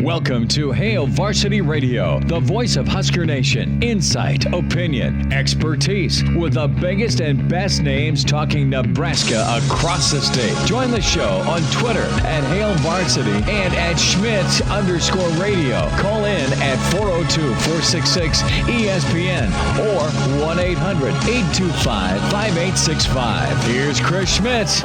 Welcome to Hail Varsity Radio, the voice of Husker Nation. Insight, opinion, expertise, with the biggest and best names talking Nebraska across the state. Join the show on Twitter at Hail Varsity and at Schmitz_radio. Call in at 402-466-ESPN or 1-800-825-5865. Here's Chris Schmitz.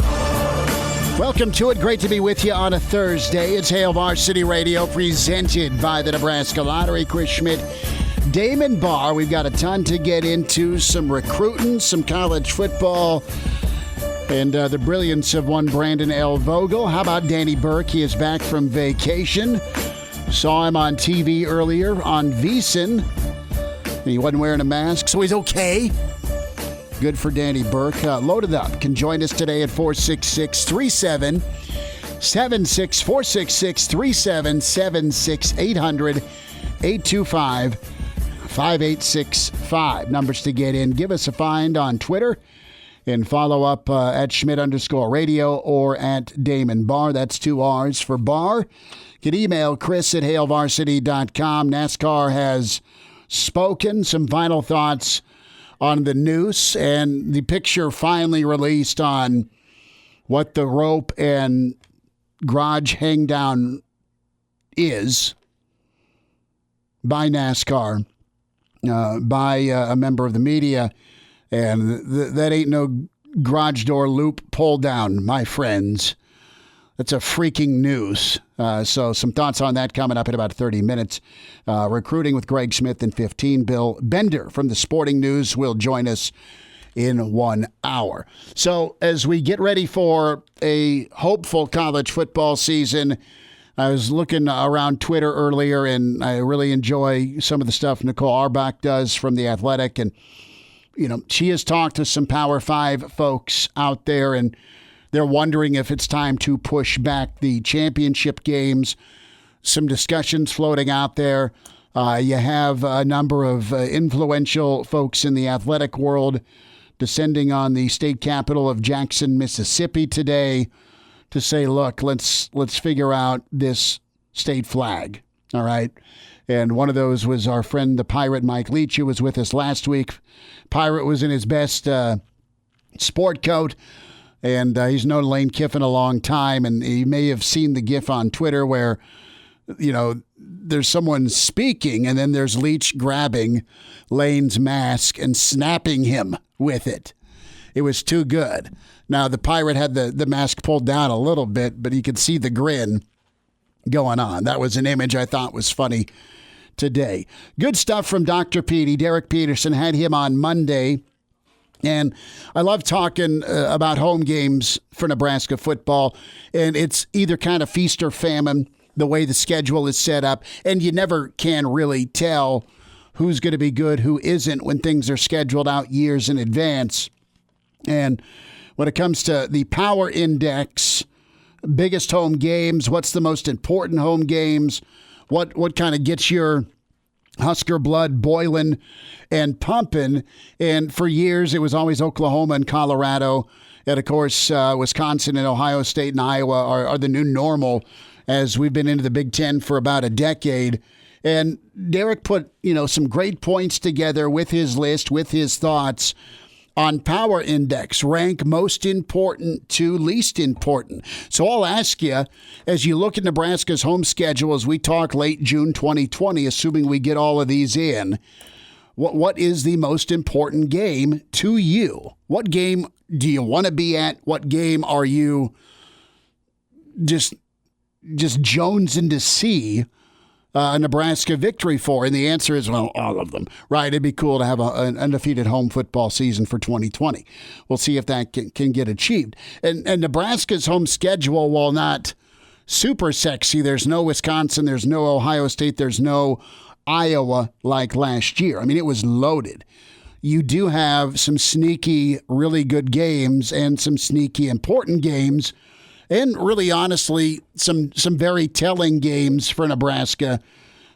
Welcome to it. Great to be with you on a Thursday. It's Hail Varsity Radio, presented by the Nebraska Lottery. Chris Schmidt, Damon Barr. We've got a ton to get into, some recruiting, some college football, and the brilliance of one Brandon L. Vogel. How about Danny Burke? He is back from vacation. Saw him on TV earlier on VSiN. He wasn't wearing a mask, so he's okay. Good for Danny Burke. Loaded up. Can join us today at 466-3776. 466-3776. 800-825-5865. Numbers to get in. Give us a find on Twitter and follow up at Schmidt_radio or at Damon Barr. That's 2 R's for Barr. You can email Chris at hailvarsity.com. NASCAR has spoken. Some final thoughts on the noose, and the picture finally released on what the rope and garage hang down is by NASCAR, by a member of the media. And that ain't no garage door loop pull down, my friends. That's a freaking noose. So some thoughts on that coming up in about 30 minutes. Recruiting with Greg Smith in 15. Bill Bender from the Sporting News will join us in 1 hour. So as we get ready for a hopeful college football season, I was looking around Twitter earlier, and I really enjoy some of the stuff Nicole Auerbach does from The Athletic. And, you know, she has talked to some Power 5 folks out there, and they're wondering if it's time to push back the championship games. Some discussions floating out there. You have a number of influential folks in the athletic world descending on the state capital of Jackson, Mississippi today to say, look, let's figure out this state flag. All right. And one of those was our friend, the Pirate Mike Leach, who was with us last week. Pirate was in his best sport coat. And he's known Lane Kiffin a long time, and he may have seen the gif on Twitter where, you know, there's someone speaking, and then there's Leach grabbing Lane's mask and snapping him with it. It was too good. Now, the Pirate had the mask pulled down a little bit, but you could see the grin going on. That was an image I thought was funny today. Good stuff from Dr. Petey. Derek Peterson had him on Monday. And I love talking about home games for Nebraska football. And it's either kind of feast or famine, the way the schedule is set up. And you never can really tell who's going to be good, who isn't, when things are scheduled out years in advance. And when it comes to the power index, biggest home games, what's the most important home games, what kind of gets your Husker blood boiling and pumping. And for years, it was always Oklahoma and Colorado. And, of course, Wisconsin and Ohio State and Iowa are the new normal as we've been into the Big Ten for about a decade. And Derek put, some great points together with his list, with his thoughts on power index, rank most important to least important. So I'll ask you, as you look at Nebraska's home schedule as we talk late June 2020, assuming we get all of these in, what is the most important game to you? What game do you want to be at? What game are you just jonesing to see a Nebraska victory for? And the answer is, well, all of them, right? It'd be cool to have an undefeated home football season for 2020. We'll see if that can get achieved. And Nebraska's home schedule, while not super sexy, there's no Wisconsin, there's no Ohio State, there's no Iowa like last year. I mean, it was loaded. You do have some sneaky, really good games and some sneaky, important games. And really, honestly, some very telling games for Nebraska.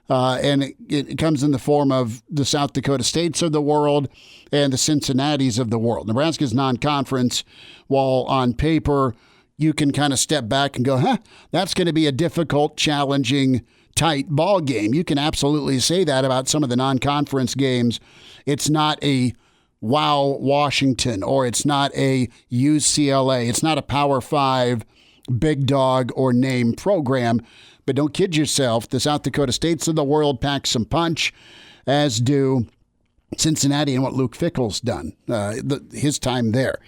And it comes in the form of the South Dakota States of the world and the Cincinnatis of the world. Nebraska's non-conference, while on paper you can kind of step back and go, that's going to be a difficult, challenging tight ball game. You can absolutely say that about some of the non-conference games. It's not a wow Washington, or it's not a UCLA. It's not a Power 5 big dog or name program. But don't kid yourself. The South Dakota States of the world pack some punch, as do Cincinnati and what Luke Fickell's done, his time there.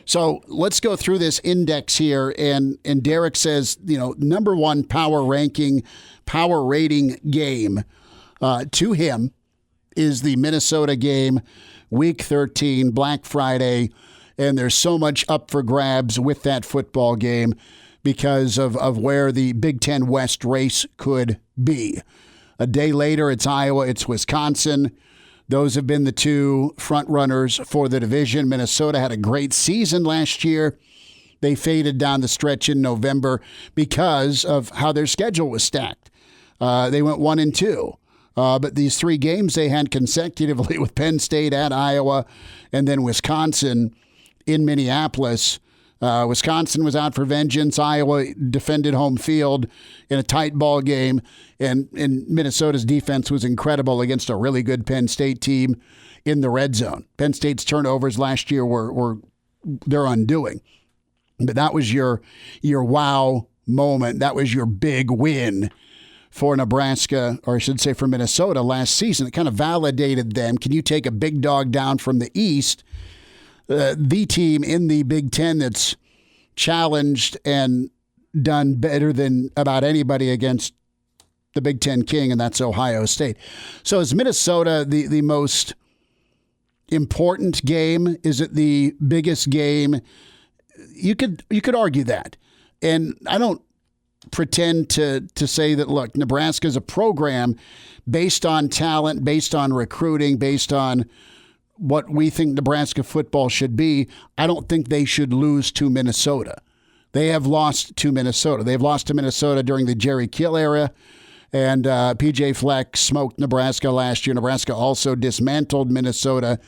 So let's go through this index here. And Derek says, number one power rating game to him is the Minnesota game, Week 13, Black Friday. And there's so much up for grabs with that football game because of where the Big Ten West race could be. A day later, it's Iowa, it's Wisconsin. Those have been the two front runners for the division. Minnesota had a great season last year. They faded down the stretch in November because of how their schedule was stacked. They went 1-2. But these three games they had consecutively with Penn State at Iowa and then Wisconsin in Minneapolis. Wisconsin was out for vengeance. Iowa defended home field in a tight ball game. And Minnesota's defense was incredible against a really good Penn State team in the red zone. Penn State's turnovers last year were their undoing. But that was your wow moment. That was your big win for Nebraska, or I should say for Minnesota last season. It kind of validated them. Can you take a big dog down from the East, the team in the Big Ten that's challenged and done better than about anybody against the Big Ten king, and that's Ohio State. So is Minnesota the most important game? Is it the biggest game? You could argue that. And I don't pretend to say that, look, Nebraska is a program based on talent, based on recruiting, based on what we think Nebraska football should be. I don't think they should lose to Minnesota. They have lost to Minnesota. They've lost to Minnesota during the Jerry Kill era, and PJ Fleck smoked Nebraska last year. Nebraska also dismantled Minnesota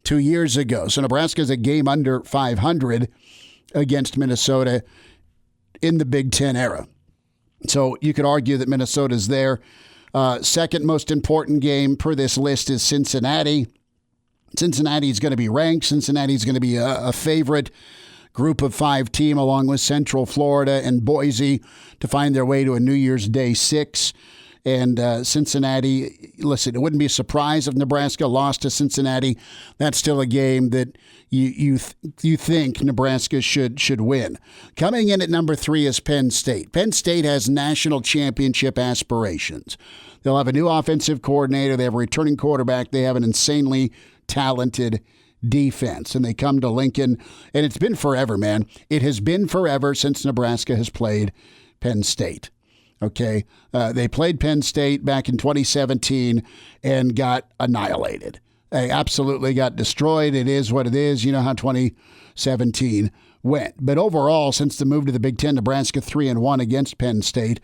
2 years ago. So Nebraska is a game under 500 against Minnesota in the Big Ten era. So you could argue that Minnesota's there. Second most important game per this list is Cincinnati. Cincinnati's going to be ranked. Cincinnati's going to be a favorite Group of 5 team along with Central Florida and Boise to find their way to a New Year's Day 6. And Cincinnati, listen, it wouldn't be a surprise if Nebraska lost to Cincinnati. That's still a game that you think Nebraska should win. Coming in at number 3 is Penn State. Penn State has national championship aspirations. They'll have a new offensive coordinator. They have a returning quarterback. They have an insanely talented defense. And they come to Lincoln, and it's been forever, man. It has been forever since Nebraska has played Penn State. Okay, they played Penn State back in 2017 and got annihilated. They absolutely got destroyed. It is what it is. You know how 2017 went. But overall, since the move to the Big Ten, Nebraska 3-1 against Penn State.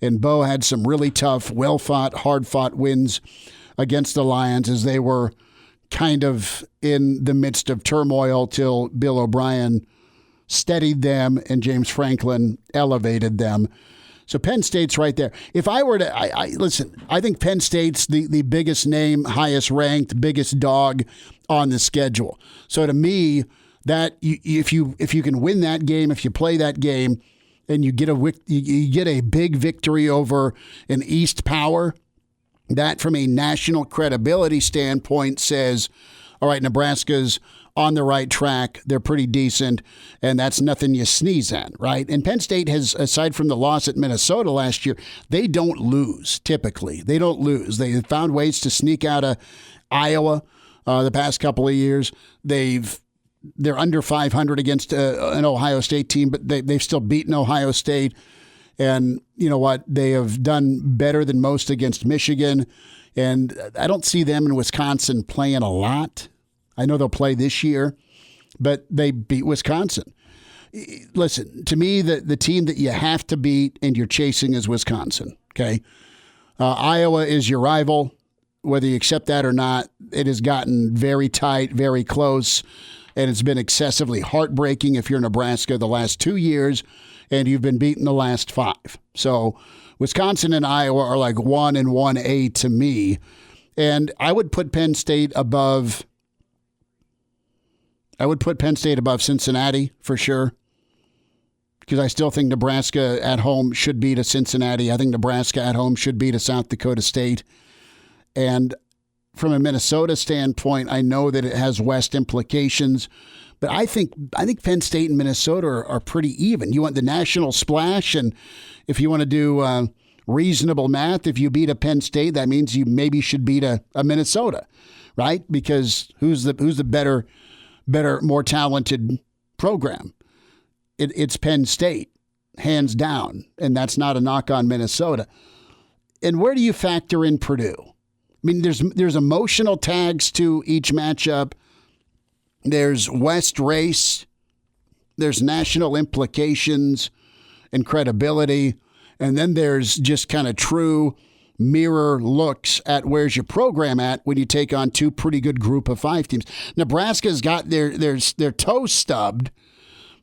And Bo had some really tough, well-fought, hard-fought wins against the Lions as they were kind of in the midst of turmoil till Bill O'Brien steadied them and James Franklin elevated them. So Penn State's right there. If I were to, listen, I think Penn State's the biggest name, highest ranked, biggest dog on the schedule. So to me, that if you can win that game, if you play that game, and you get a big victory over an East power, that from a national credibility standpoint says, all right, Nebraska's on the right track. They're pretty decent, and that's nothing you sneeze at, right? And Penn State has, aside from the loss at Minnesota last year, they don't lose, typically. They don't lose. They found ways to sneak out of Iowa the past couple of years. They're under 500 against an Ohio State team, but they've still beaten Ohio State. And you know what? They have done better than most against Michigan. And I don't see them in Wisconsin playing a lot. I know they'll play this year, but they beat Wisconsin. Listen, to me, the team that you have to beat and you're chasing is Wisconsin, okay? Iowa is your rival. Whether you accept that or not, it has gotten very tight, very close. and it's been excessively heartbreaking if you're Nebraska the last 2 years, and you've been beaten the last 5. So Wisconsin and Iowa are like 1 and 1A to me, and I would put Penn State above Cincinnati for sure, because I still think Nebraska at home should beat a Cincinnati. I think Nebraska at home should beat a South Dakota State. And from a Minnesota standpoint, I know that it has West implications, but I think Penn State and Minnesota are pretty even. You want the national splash, and if you want to do reasonable math, if you beat a Penn State, that means you maybe should beat a Minnesota, right? Because who's the better, more talented program? It's Penn State, hands down, and that's not a knock on Minnesota. And where do you factor in Purdue? I mean, there's emotional tags to each matchup. There's West race. There's national implications and credibility. And then there's just kind of true mirror looks at where's your program at when you take on 2 pretty good group of 5 teams. Nebraska's got their toes stubbed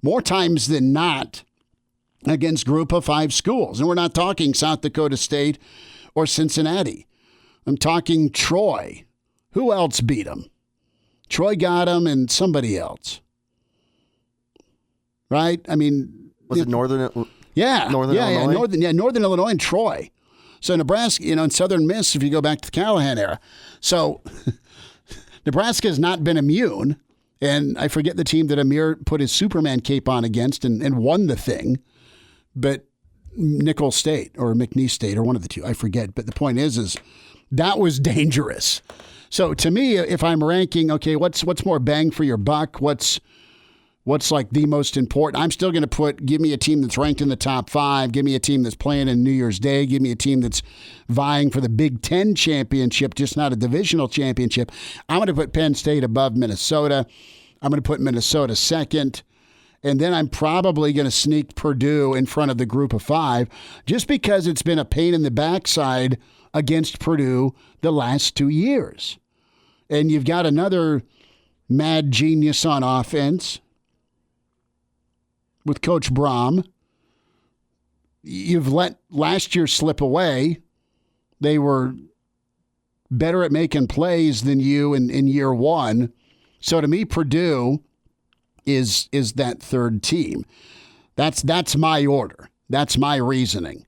more times than not against group of 5 schools. And we're not talking South Dakota State or Cincinnati. I'm talking Troy. Who else beat them? Troy got them and somebody else. Right? I mean... Was it Northern? Yeah. Northern Illinois? Northern Illinois and Troy. So Nebraska, and Southern Miss, if you go back to the Callahan era. So Nebraska has not been immune. And I forget the team that Amir put his Superman cape on against and won the thing. But Nicholls State or McNeese State or one of the two, I forget. But the point is that was dangerous. So to me, if I'm ranking, okay, what's more bang for your buck? What's like the most important? I'm still going to give me a team that's ranked in the top 5. Give me a team that's playing in New Year's Day. Give me a team that's vying for the Big Ten championship, just not a divisional championship. I'm going to put Penn State above Minnesota. I'm going to put Minnesota second. And then I'm probably going to sneak Purdue in front of the group of 5 just because it's been a pain in the backside against Purdue the last 2 years. And you've got another mad genius on offense with Coach Braum. You've let last year slip away. They were better at making plays than you in year 1. So to me, Purdue is that third team. That's my order. That's my reasoning.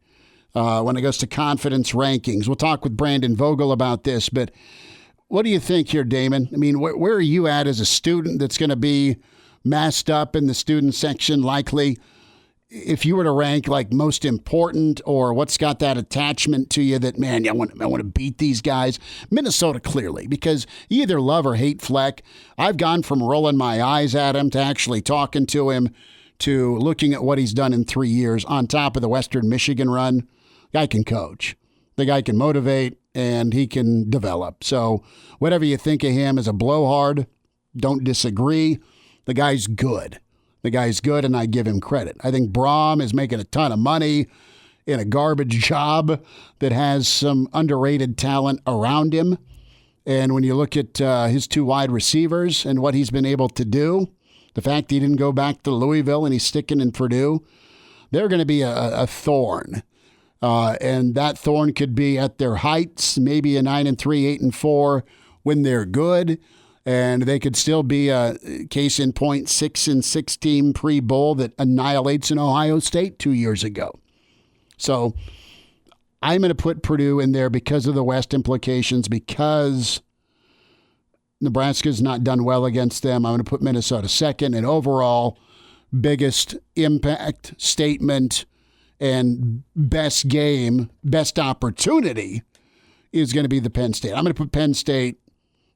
When it goes to confidence rankings, we'll talk with Brandon Vogel about this, but what do you think here, Damon? I mean, where are you at as a student that's going to be masked up in the student section likely? If you were to rank like most important or what's got that attachment to you that, man, I want to beat these guys, Minnesota clearly, because you either love or hate Fleck. I've gone from rolling my eyes at him to actually talking to him to looking at what he's done in 3 years on top of the Western Michigan run. Guy can coach. The guy can motivate, and he can develop. So whatever you think of him as a blowhard, don't disagree. The guy's good. The guy's good, and I give him credit. I think Braum is making a ton of money in a garbage job that has some underrated talent around him. And when you look at his 2 wide receivers and what he's been able to do, the fact he didn't go back to Louisville and he's sticking in Purdue, they're going to be a thorn. And that thorn could be at their heights, maybe a 9-3, 8-4 when they're good. And they could still be a case in point 6-6 team pre-bowl that annihilates an Ohio State 2 years ago. So I'm going to put Purdue in there because of the West implications, because Nebraska's not done well against them. I'm going to put Minnesota second, and overall biggest impact statement and best game, best opportunity is going to be the Penn State. I'm going to put Penn State,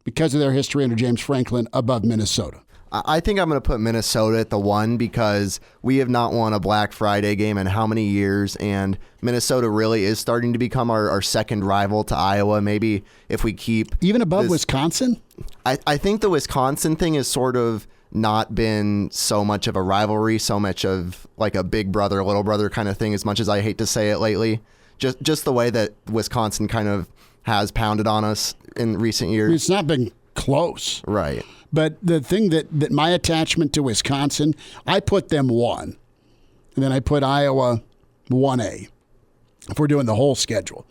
because of their history under James Franklin, above Minnesota. I think I'm going to put Minnesota at the 1 because we have not won a Black Friday game in how many years, and Minnesota really is starting to become our second rival to Iowa. Maybe if we keep... Even above Wisconsin? I think the Wisconsin thing has sort of not been so much of a rivalry, so much of like a big brother, little brother kind of thing, as much as I hate to say it lately. Just the way that Wisconsin kind of has pounded on us in recent years. It's not been close. Right. But the thing that my attachment to Wisconsin, I put them 1. And then I put Iowa 1A if we're doing the whole schedule.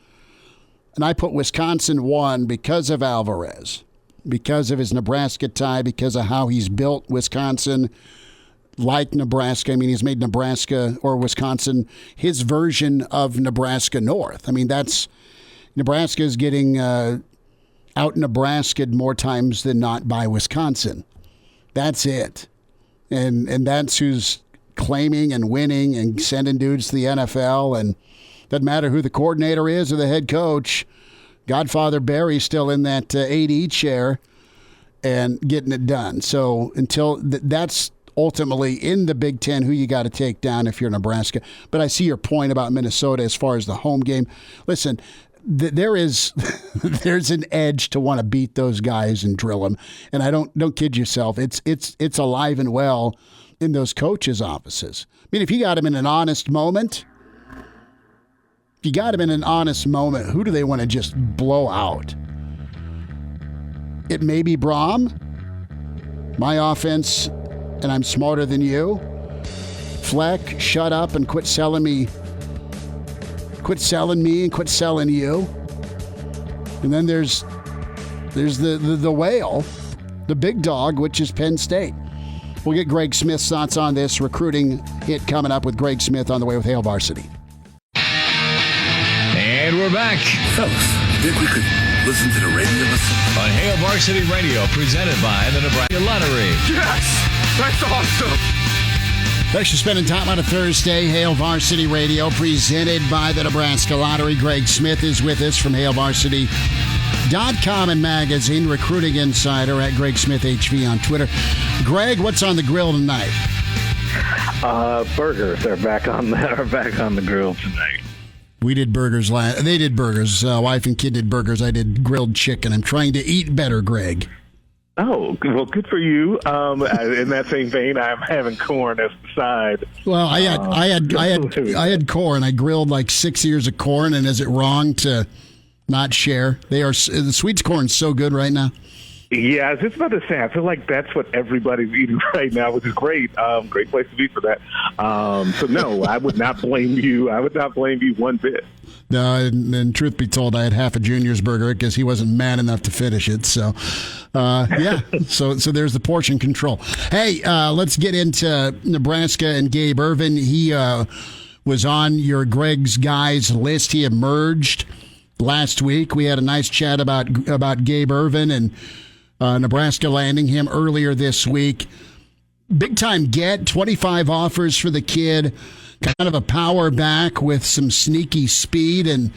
And I put Wisconsin 1 because of Alvarez, because of his Nebraska tie, because of how he's built Wisconsin like Nebraska. I mean, he's made Nebraska or Wisconsin his version of Nebraska North. I mean, Nebraska is getting out Nebraska'd more times than not by Wisconsin. That's it. And that's who's claiming and winning and sending dudes to the NFL. And doesn't matter who the coordinator is or the head coach. Godfather Barry's still in that AD chair and getting it done. So until that's ultimately in the Big Ten, who you got to take down if you're Nebraska. But I see your point about Minnesota as far as the home game. Listen, there's an edge to want to beat those guys and drill them. And I don't kid yourself. It's alive and well in those coaches' offices. I mean, if you got them in an honest moment, who do they want to just blow out? It may be Braum, my offense, and I'm smarter than you. Fleck, shut up and quit selling me. Quit selling me and quit selling you. And then there's the whale, the big dog, which is Penn State. We'll get Greg Smith's thoughts on this recruiting hit coming up with Greg Smith on the way with Hail Varsity. And we're back Think we could listen to the radio on Hail Varsity Radio, presented by the Nebraska Lottery. Yes! That's awesome! Thanks for spending time on a Thursday. Hail Varsity Radio, presented by the Nebraska Lottery. Greg Smith is with us from HailVarsity.com and magazine, recruiting insider at Greg Smith HV on Twitter. Greg, what's on the grill tonight? Burgers are back on the grill tonight. We did burgers They did burgers. Wife and kid did burgers. I did grilled chicken. I'm trying to eat better, Greg. Oh, well, good for you. In that same vein, I'm having corn as the side. Well, I had corn. I grilled like 6 ears of corn, and is it wrong to not share? The sweet corn's so good right now. Yeah, I was just about to say, I feel like that's what everybody's eating right now, which is great. Great place to be for that. So, no, I would not blame you. I would not blame you one bit. No, and truth be told, I had half a Junior's burger because he wasn't man enough to finish it. So, yeah, so there's the portion control. Hey, let's get into Nebraska and Gabe Irvin. He was on your Greg's guys list. He emerged last week. We had a nice chat about Gabe Irvin and Nebraska landing him earlier this week. Big time get, 25 offers for the kid. Kind of a power back with some sneaky speed. And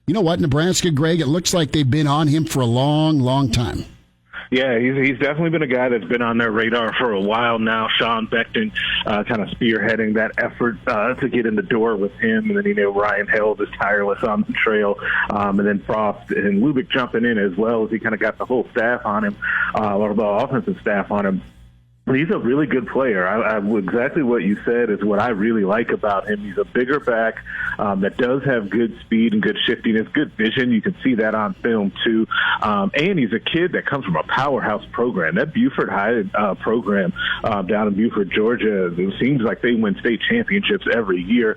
you know what, Nebraska, Greg, it looks like they've been on him for a long, long time. Yeah, he's definitely been a guy that's been on their radar for a while now. Sean Beckton kind of spearheading that effort to get in the door with him. And then, Ryan Held is tireless on the trail. And then Frost and Lubick jumping in as well as he kind of got the whole staff on him, or the offensive staff on him. He's a really good player. Exactly what you said is what I really like about him. He's a bigger back that does have good speed and good shiftiness, good vision. You can see that on film, too. And he's a kid that comes from a powerhouse program. That Buford High program down in Buford, Georgia, it seems like they win state championships every year.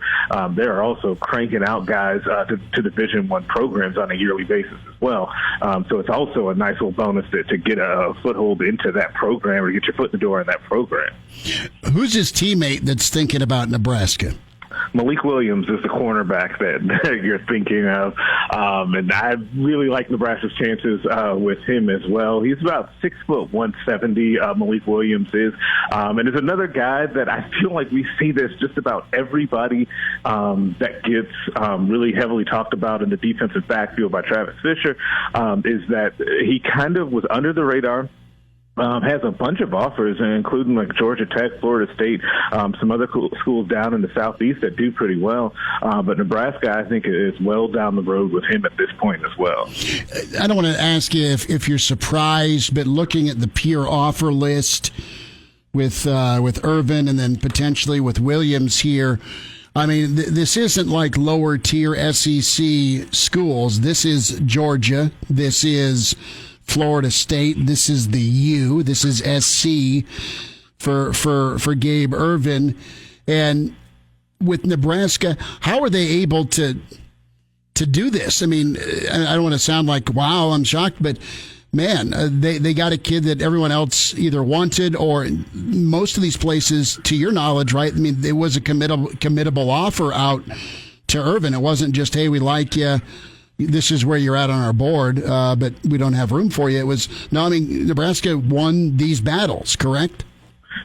They're also cranking out guys to Division I programs on a yearly basis as well. So it's also a nice little bonus to get a foothold into that program or get your foot in the door in that program. Who's his teammate that's thinking about Nebraska? Malik Williams is the cornerback that you're thinking of. And I really like Nebraska's chances with him as well. He's about 6'1", 170, Malik Williams is. And is another guy that I feel like we see this just about everybody that gets really heavily talked about in the defensive backfield by Travis Fisher, is that he kind of was under the radar. Has a bunch of offers, including like Georgia Tech, Florida State, some other schools down in the Southeast that do pretty well. But Nebraska, I think, is well down the road with him at this point as well. I don't want to ask you if you're surprised, but looking at the peer offer list with Irvin and then potentially with Williams here, I mean, this isn't like lower tier SEC schools. This is Georgia. This is Florida State. This is the U. This is SC for Gabe Irvin. And with Nebraska, how are they able to do this? I mean, I don't want to sound like, wow, I'm shocked, but man, they got a kid that everyone else either wanted, or most of these places, to your knowledge, right? I mean, it was a committable offer out to Irvin. It wasn't just, hey, we like you, this is where you're at on our board, but we don't have room for you. It was, no, I mean, Nebraska won these battles, correct?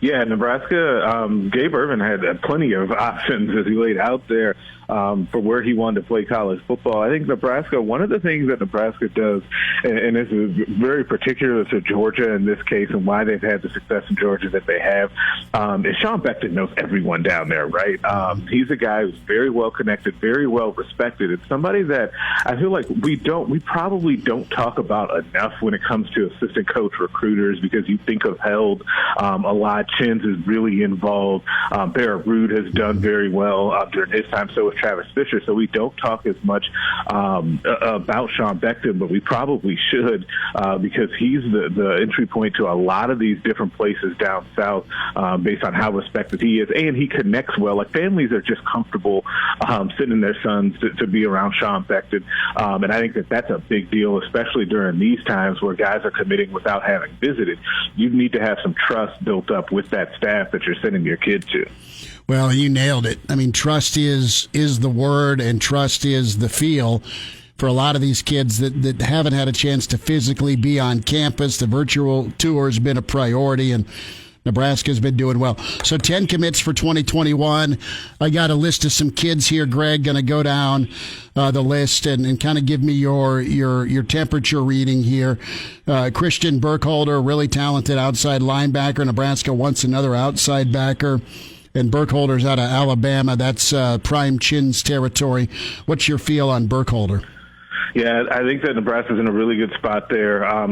Yeah, Nebraska, Gabe Irvin had plenty of options as he laid out there for where he wanted to play college football. I think Nebraska, one of the things that Nebraska does, and this is very particular to Georgia in this case and why they've had the success in Georgia that they have, is Sean Beckton knows everyone down there, right? He's a guy who's very well connected, very well respected. It's somebody that I feel like we probably don't talk about enough when it comes to assistant coach recruiters, because you think of Held a lot. Chins is really involved. Barrett Ruud has done very well during his time. So is Travis Fisher. So we don't talk as much about Sean Beckton, but we probably should, because he's the entry point to a lot of these different places down south, based on how respected he is, and he connects well. Like, families are just comfortable sending their sons to be around Sean Beckton, and I think that that's a big deal, especially during these times where guys are committing without having visited. You need to have some trust built up with that staff that you're sending your kid to. Well, you nailed it. I mean, trust is the word, and trust is the feel. For a lot of these kids that haven't had a chance to physically be on campus, the virtual tour has been a priority, and Nebraska's been doing well. So 10 commits for 2021. I got a list of some kids here, Greg. Going to go down the list and kind of give me your temperature reading here. Christian Burkholder, really talented outside linebacker. Nebraska wants another outside backer. And Burkholder's out of Alabama. That's prime Chin's territory. What's your feel on Burkholder? Yeah, I think that Nebraska's in a really good spot there. I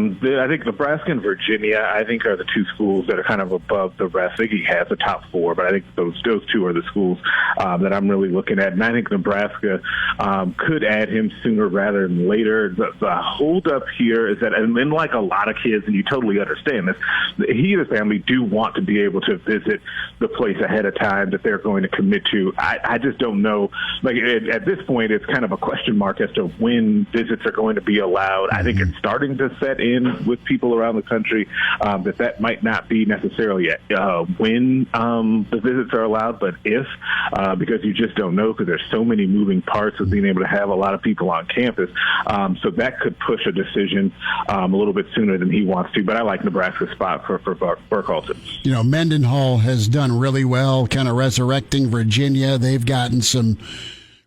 think Nebraska and Virginia, I think, are the two schools that are kind of above the rest. I think he has the top four, but I think those two are the schools that I'm really looking at. And I think Nebraska could add him sooner rather than later. The holdup here is that, and like a lot of kids, and you totally understand this, he and his family do want to be able to visit the place ahead of time that they're going to commit to. I just don't know. Like, at this point, it's kind of a question mark as to when visits are going to be allowed. I think it's starting to set in with people around the country that might not be necessarily when the visits are allowed, but if, because you just don't know, because there's so many moving parts of being able to have a lot of people on campus. So that could push a decision a little bit sooner than he wants to. But I like Nebraska's spot for Burkholder. You know, Mendenhall has done really well, kind of resurrecting Virginia. They've gotten some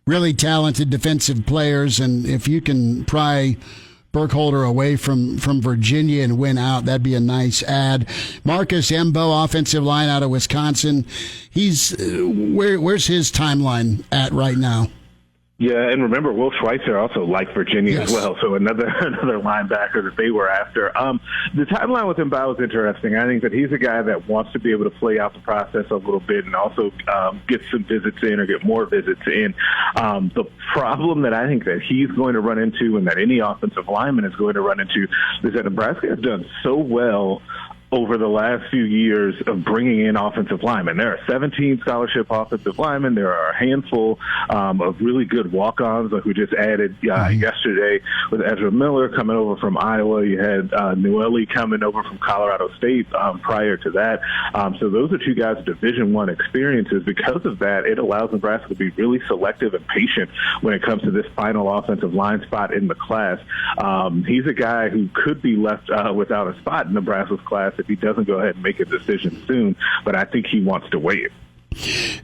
really talented defensive players, and if you can pry Burkholder away from Virginia and win out, that'd be a nice add. Marcus Embo, offensive line out of Wisconsin. He's where's his timeline at right now? Yeah, and remember, Will Schweitzer also liked Virginia Yes. as well, so another linebacker that they were after. The timeline with Mbao is interesting. I think that he's a guy that wants to be able to play out the process a little bit and also get some visits in or get more visits in. The problem that I think that he's going to run into and that any offensive lineman is going to run into is that Nebraska has done so well over the last few years of bringing in offensive linemen. There are 17 scholarship offensive linemen. There are a handful of really good walk-ons, like we just added yesterday with Ezra Miller coming over from Iowa. You had Newelly coming over from Colorado State prior to that. So those are two guys with Division I experiences. Because of that, it allows Nebraska to be really selective and patient when it comes to this final offensive line spot in the class. He's a guy who could be left without a spot in Nebraska's class if he doesn't go ahead and make a decision soon, but I think he wants to wait.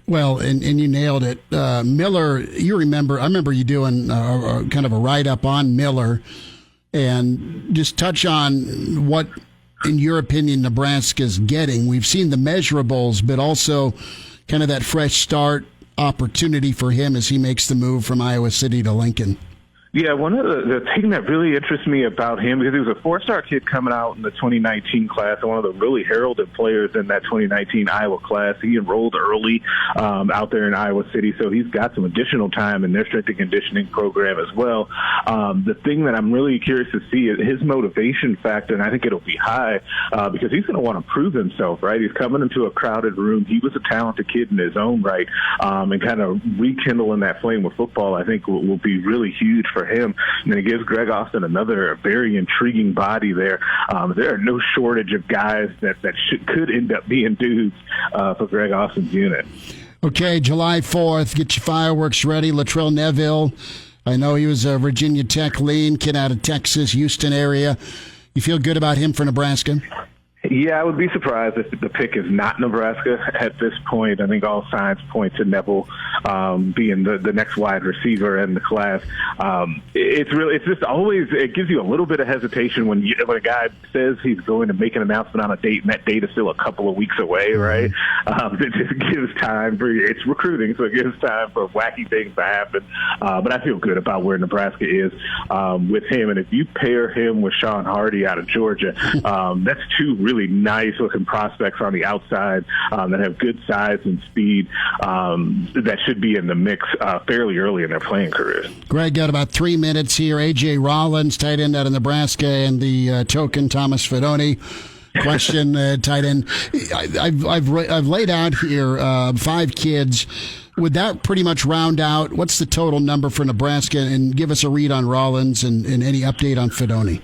Well, and you nailed it. Miller, I remember you doing kind of a write-up on Miller, and just touch on what, in your opinion, Nebraska's getting. We've seen the measurables, but also kind of that fresh start opportunity for him as he makes the move from Iowa City to Lincoln. Yeah, one of the thing that really interests me about him, because he was a four-star kid coming out in the 2019 class, and one of the really heralded players in that 2019 Iowa class. He enrolled early out there in Iowa City, so he's got some additional time in their strength and conditioning program as well. The thing that I'm really curious to see is his motivation factor, and I think it'll be high because he's going to want to prove himself, right? He's coming into a crowded room. He was a talented kid in his own right, and kind of rekindling that flame with football, I think will be really huge for him. And it gives Greg Olsen another very intriguing body there. There are no shortage of guys that could end up being dudes for Greg Olsen's unit. Okay, July 4th, get your fireworks ready. Latrell Neville, I know he was a Virginia Tech lean kid out of Texas, Houston area. You feel good about him for Nebraska? Yeah, I would be surprised if the pick is not Nebraska at this point. I think all signs point to Neville being the next wide receiver in the class. It's just always, it gives you a little bit of hesitation when a guy says he's going to make an announcement on a date, and that date is still a couple of weeks away, right? It just gives time for, it's recruiting, so it gives time for wacky things to happen. But I feel good about where Nebraska is with him. And if you pair him with Sean Hardy out of Georgia, that's two really nice-looking prospects on the outside that have good size and speed that should be in the mix fairly early in their playing careers. Greg, got about 3 minutes here. A.J. Rollins, tight end out of Nebraska, and the token Thomas Fidone. Question, tight end. I've laid out here 5 kids. Would that pretty much round out? What's the total number for Nebraska? And give us a read on Rollins and any update on Fidone.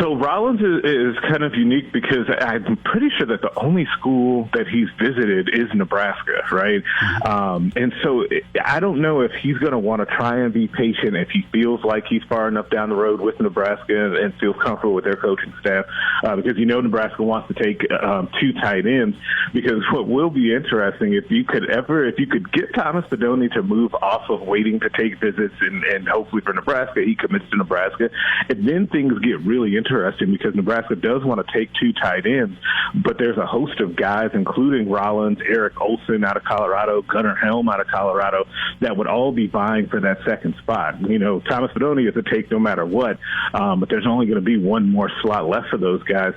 So Rollins is kind of unique because I'm pretty sure that the only school that he's visited is Nebraska, right? And so I don't know if he's going to want to try and be patient if he feels like he's far enough down the road with Nebraska and feels comfortable with their coaching staff because Nebraska wants to take 2 tight ends. Because what will be interesting if you could get Thomas Fidone to move off of waiting to take visits and hopefully for Nebraska he commits to Nebraska, and then things get really interesting because Nebraska does want to take 2 tight ends, but there's a host of guys, including Rollins, Eric Olsen out of Colorado, Gunnar Helm out of Colorado, that would all be vying for that second spot. Thomas Fidone is a take no matter what, but there's only going to be one more slot left for those guys,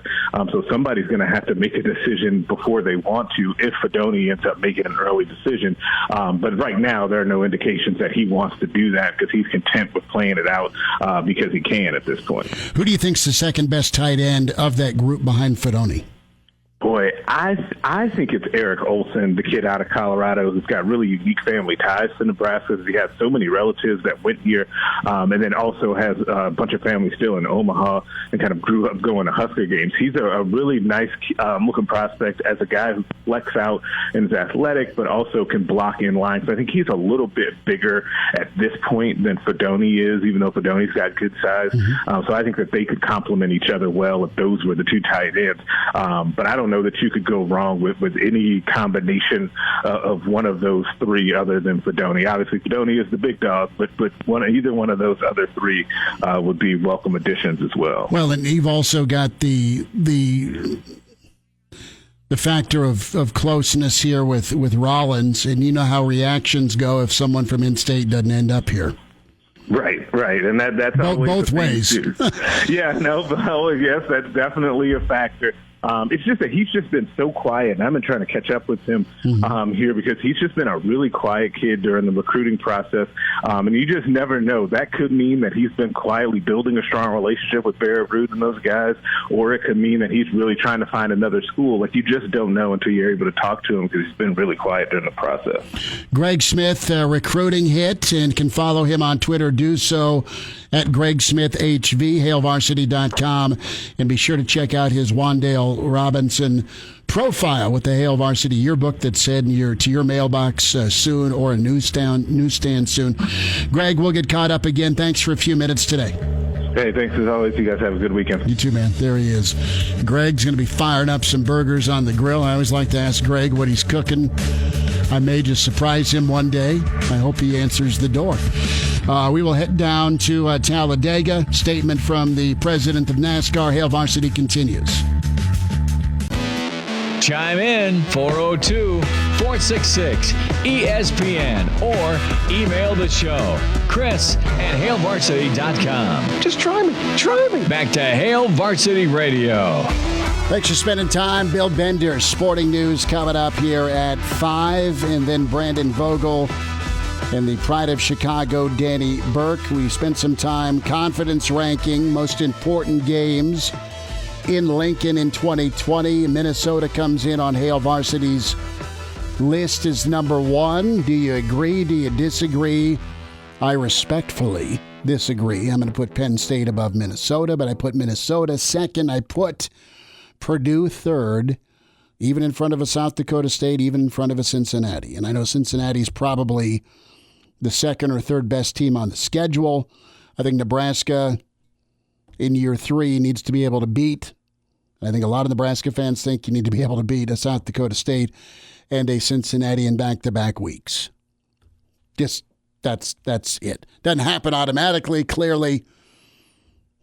so somebody's going to have to make a decision before they want to if Fidone ends up making an early decision. But right now, there are no indications that he wants to do that because he's content with playing it out because he can at this point. Who do you think's the second best tight end of that group behind Fidone? Boy, I think it's Eric Olsen, the kid out of Colorado who's got really unique family ties to Nebraska. He has so many relatives that went here and then also has a bunch of family still in Omaha and kind of grew up going to Husker games. He's a really nice looking prospect as a guy who flex out and is athletic but also can block in line. So I think he's a little bit bigger at this point than Fidone is, even though Fidone's got good size. So I think that they could complement each other well if those were the 2 tight ends. But I don't know that you could go wrong with any combination of one of those 3 other than Fidone. Obviously, Fidone is the big dog, but either one of those other 3 would be welcome additions as well. Well, and you've also got the factor of closeness here with Rollins, and you know how reactions go if someone from in-state doesn't end up here. Right, and that's both ways. Yes, that's definitely a factor. It's just that he's just been so quiet, and I've been trying to catch up with him here because he's just been a really quiet kid during the recruiting process, and you just never know. That could mean that he's been quietly building a strong relationship with Barrett Root and those guys, or it could mean that he's really trying to find another school. Like, you just don't know until you're able to talk to him because he's been really quiet during the process. Greg Smith, recruiting hit, and can follow him on Twitter. Do so at Greg Smith HV, HailVarsity.com, and be sure to check out his Wandale Robinson profile with the Hail Varsity yearbook that's heading to your mailbox soon, or a newsstand soon. Greg, we'll get caught up again. Thanks for a few minutes today. Hey, thanks as always. You guys have a good weekend. You too, man. There he is. Greg's going to be firing up some burgers on the grill. I always like to ask Greg what he's cooking. I may just surprise him one day. I hope he answers the door. We will head down to Talladega. Statement from the president of NASCAR. Hail Varsity continues. Chime in 402 888-466-ESPN or email the show, Chris@HailVarsity.com. Just try me. Back to Hail Varsity Radio. Thanks for spending time. Bill Bender, Sporting News coming up here at 5, and then Brandon Vogel and the Pride of Chicago, Danny Burke. We spent some time confidence ranking most important games in Lincoln in 2020. Minnesota comes in on Hail Varsity's list as number 1. Do you agree? Do you disagree? I respectfully disagree. I'm going to put Penn State above Minnesota, but I put Minnesota second. I put Purdue third, even in front of a South Dakota State, even in front of a Cincinnati. And I know Cincinnati's probably the second or third best team on the schedule. I think Nebraska in year 3 needs to be able to beat. I think a lot of Nebraska fans think you need to be able to beat a South Dakota State and a Cincinnati in back-to-back weeks. Just that's it. Doesn't happen automatically, clearly,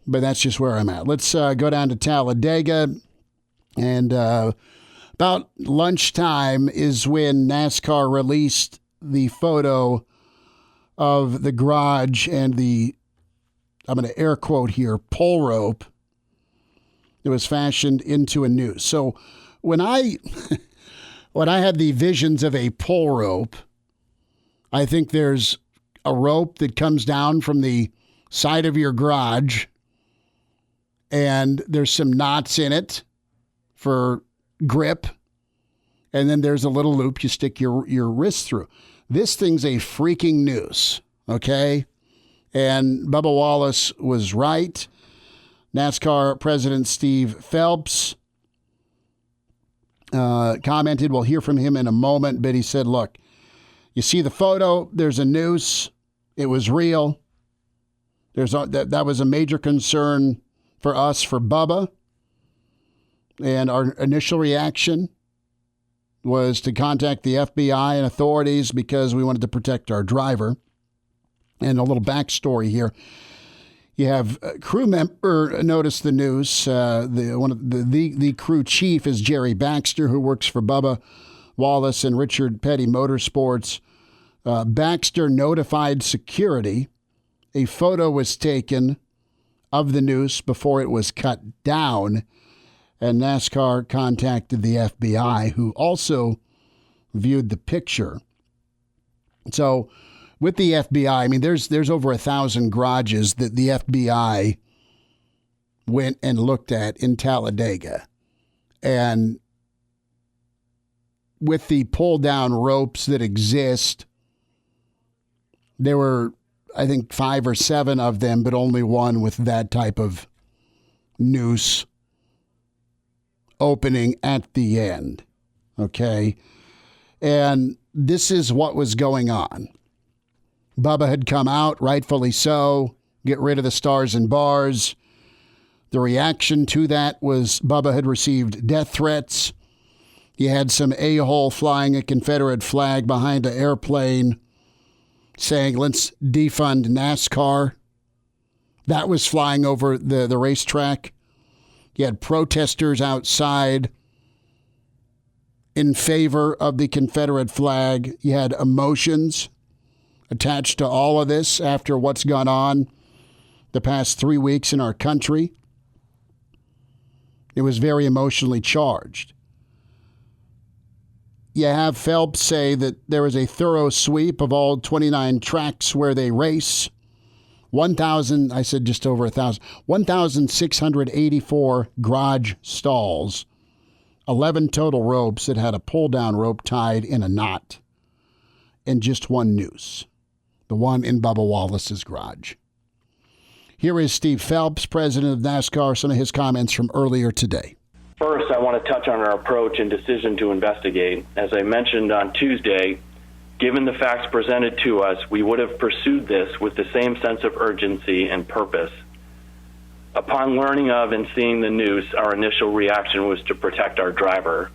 but that's just where I'm at. Let's go down to Talladega. And about lunchtime is when NASCAR released the photo of the garage and the, I'm going to air quote here, pole rope that was fashioned into a noose. So when I had the visions of a pole rope, I think there's a rope that comes down from the side of your garage and there's some knots in it for grip, and then there's a little loop you stick your wrist through. This thing's a freaking noose, okay? And Bubba Wallace was right. NASCAR President Steve Phelps commented, we'll hear from him in a moment, but he said, look, you see the photo, there's a noose. It was real. That was a major concern for us, for Bubba. And our initial reaction was to contact the FBI and authorities because we wanted to protect our driver. And a little backstory here. You have a crew member notice the news. The crew chief is Jerry Baxter, who works for Bubba Wallace and Richard Petty Motorsports. Baxter notified security. A photo was taken of the noose before it was cut down. And NASCAR contacted the FBI, who also viewed the picture. So with the FBI, I mean, there's over 1,000 garages that the FBI went and looked at in Talladega. And with the pull-down ropes that exist, there were, I think, 5 or 7 of them, but only one with that type of noose opening at the end, okay? And this is what was going on. Bubba had come out, rightfully so, get rid of the stars and bars. The reaction to that was Bubba had received death threats. You had some a-hole flying a Confederate flag behind an airplane saying, let's defund NASCAR. That was flying over the racetrack. You had protesters outside in favor of the Confederate flag. You had emotions attached to all of this after what's gone on the past 3 weeks in our country. It was very emotionally charged. You have Phelps say that there was a thorough sweep of all 29 tracks where they race. 1,684 garage stalls, 11 total ropes that had a pull-down rope tied in a knot, and just one noose, the one in Bubba Wallace's garage. Here is Steve Phelps, president of NASCAR, some of his comments from earlier today. First, I want to touch on our approach and decision to investigate. As I mentioned on Tuesday, given the facts presented to us, we would have pursued this with the same sense of urgency and purpose. Upon learning of and seeing the noose, our initial reaction was to protect our driver.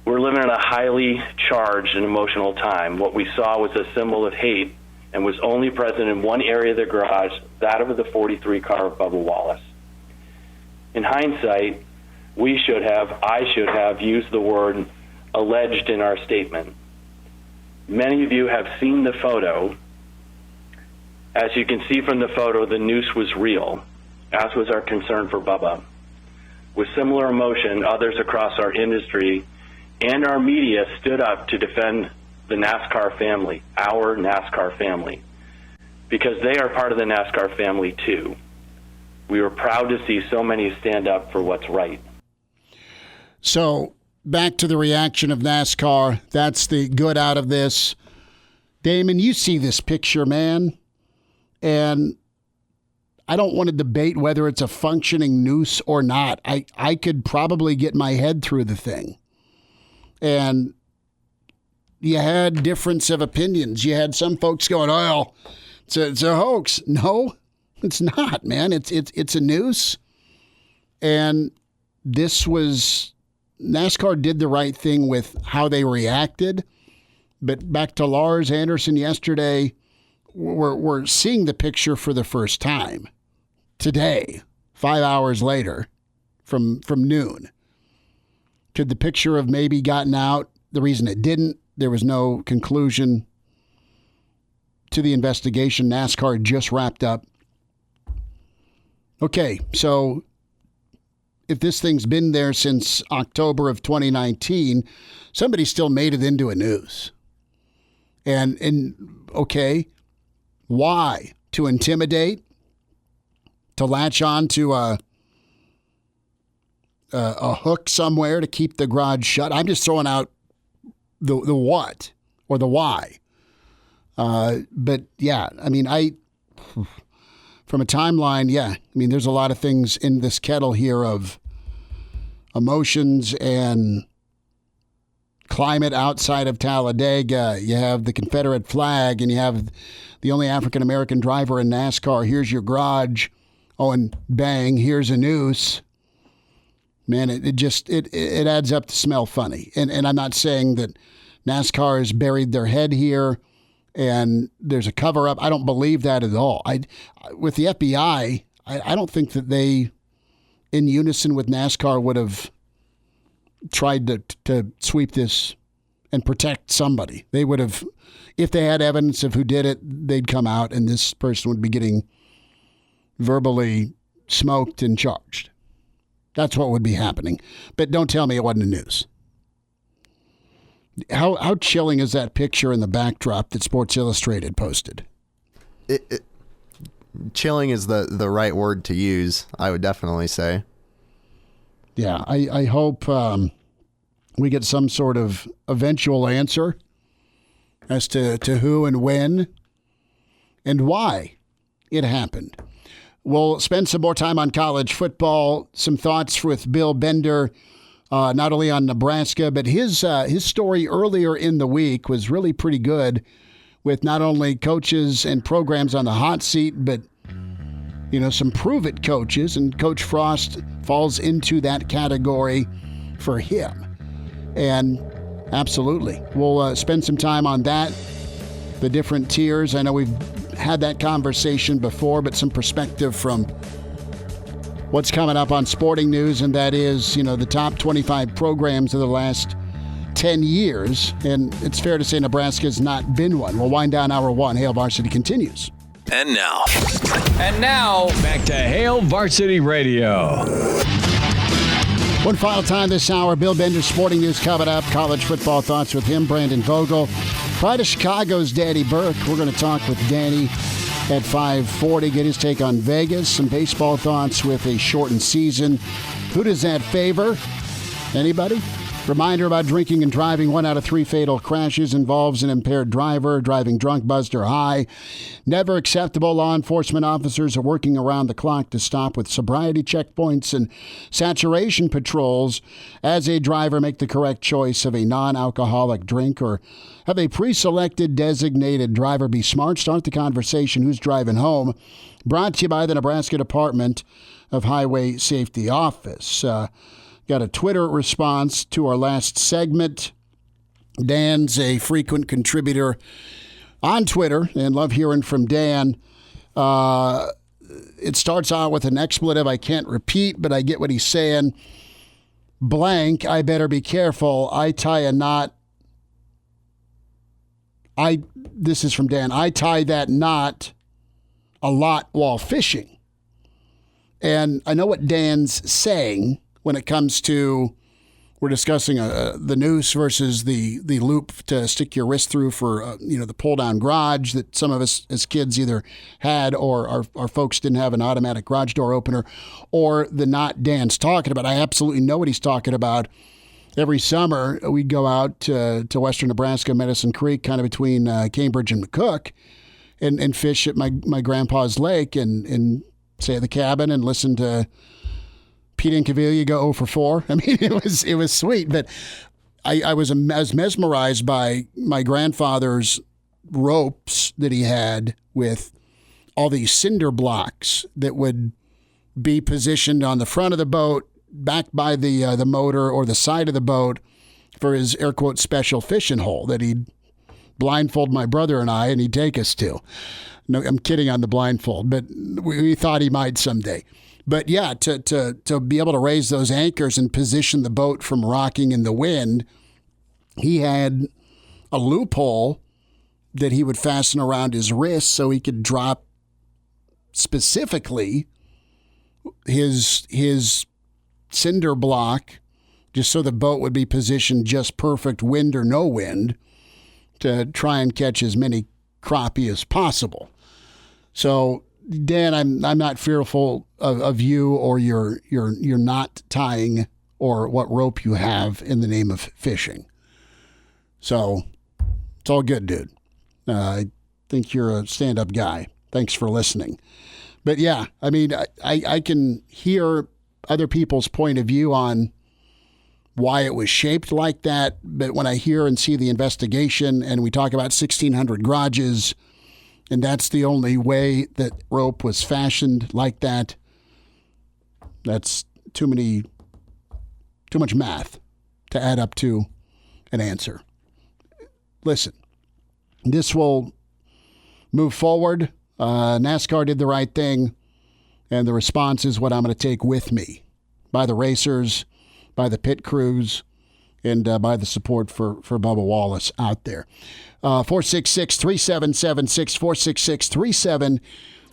We're living in a highly charged and emotional time. What we saw was a symbol of hate and was only present in one area of the garage, that of the 43 car of Bubba Wallace. In hindsight, I should have used the word alleged in our statement. Many of you have seen the photo. As you can see from the photo, the noose was real, as was our concern for Bubba. With similar emotion, others across our industry and our media stood up to defend the NASCAR family, our NASCAR family, because they are part of the NASCAR family too. We were proud to see so many stand up for what's right. So back to the reaction of NASCAR. That's the good out of this. Damon, you see this picture, man, and I don't want to debate whether it's a functioning noose or not. I could probably get my head through the thing. And you had difference of opinions. You had some folks going, oh, it's a hoax. No, it's not, man. It's a noose. And this was, NASCAR did the right thing with how they reacted. But back to Lars Anderson yesterday, we're seeing the picture for the first time. Today, 5 hours later, from noon. Could the picture have maybe gotten out? The reason it didn't, there was no conclusion to the investigation. NASCAR just wrapped up. Okay, so if this thing's been there since October of 2019, somebody still made it into a news. And okay, why? To intimidate? To latch on to a hook somewhere to keep the garage shut? I'm just throwing out the what or the why. But yeah, I mean, from a timeline, yeah, I mean, there's a lot of things in this kettle here of emotions and climate outside of Talladega. You have the Confederate flag, and you have the only African-American driver in NASCAR. Here's your garage. Oh, and bang, here's a noose. Man, it adds up to smell funny. And I'm not saying that NASCAR has buried their head here and there's a cover-up. I don't believe that at all. With the FBI, I don't think that they, in unison with NASCAR, would have tried to sweep this and protect somebody. They would have, if they had evidence of who did it, they'd come out and this person would be getting verbally smoked and charged. That's what would be happening. But don't tell me it wasn't a news. How chilling is that picture in the backdrop that Sports Illustrated posted? Chilling is the right word to use, I would definitely say. Yeah, I hope we get some sort of eventual answer as to who and when and why it happened. We'll spend some more time on college football, some thoughts with Bill Bender, not only on Nebraska, but his story earlier in the week was really pretty good with not only coaches and programs on the hot seat, but some prove-it coaches, and Coach Frost falls into that category for him. And absolutely, we'll spend some time on that, the different tiers. I know we've had that conversation before, but some perspective from what's coming up on Sporting News, and that is, the top 25 programs of the last 10 years. And it's fair to say Nebraska's not been one. We'll wind down hour one. Hail Varsity continues. And now, back to Hail Varsity Radio. One final time this hour, Bill Bender's Sporting News coming up. College football thoughts with him, Brandon Vogel. Pride of Chicago's Danny Burke. We're going to talk with Danny at 5:40, get his take on Vegas. Some baseball thoughts with a shortened season. Who does that favor? Anybody? Reminder about drinking and driving. 1 out of 3 fatal crashes involves an impaired driver, driving drunk, buzzed, or high. Never acceptable. Law enforcement officers are working around the clock to stop with sobriety checkpoints and saturation patrols as a driver make the correct choice of a non-alcoholic drink or have a pre-selected designated driver. Be smart. Start the conversation. Who's driving home? Brought to you by the Nebraska Department of Highway Safety Office. Got a Twitter response to our last segment. Dan's a frequent contributor on Twitter and love hearing from Dan. It starts out with an expletive I can't repeat, but I get what he's saying. blank, I better be careful. I tie a knot. This is from Dan. I tie that knot a lot while fishing. And I know what Dan's saying when it comes to, we're discussing the noose versus the loop to stick your wrist through for, the pull-down garage that some of us as kids either had or our folks didn't have an automatic garage door opener, or the knot Dan's talking about. I absolutely know what he's talking about. Every summer, we'd go out to western Nebraska, Medicine Creek, kind of between Cambridge and McCook, and fish at my grandpa's lake and stay at the cabin and listen to Pete Incaviglia go 0 for 4. I mean, it was sweet, but I was mesmerized by my grandfather's ropes that he had with all these cinder blocks that would be positioned on the front of the boat, back by the motor or the side of the boat for his air quote special fishing hole that he'd blindfold my brother and I, and he'd take us to. No, I'm kidding on the blindfold, but we thought he might someday. But yeah, to be able to raise those anchors and position the boat from rocking in the wind, he had a loophole that he would fasten around his wrist so he could drop specifically his cinder block, just so the boat would be positioned just perfect, wind or no wind, to try and catch as many crappie as possible. So, Dan, I'm not fearful of you or your knot tying or what rope you have in the name of fishing. So it's all good, dude. I think you're a stand-up guy. Thanks for listening. But yeah, I mean, I can hear other people's point of view on why it was shaped like that. But when I hear and see the investigation and we talk about 1,600 garages, and that's the only way that rope was fashioned like that, that's too much math to add up to an answer. Listen, this will move forward. NASCAR did the right thing. And the response is what I'm going to take with me by the racers, by the pit crews, and by the support for Bubba Wallace out there. 466-3776,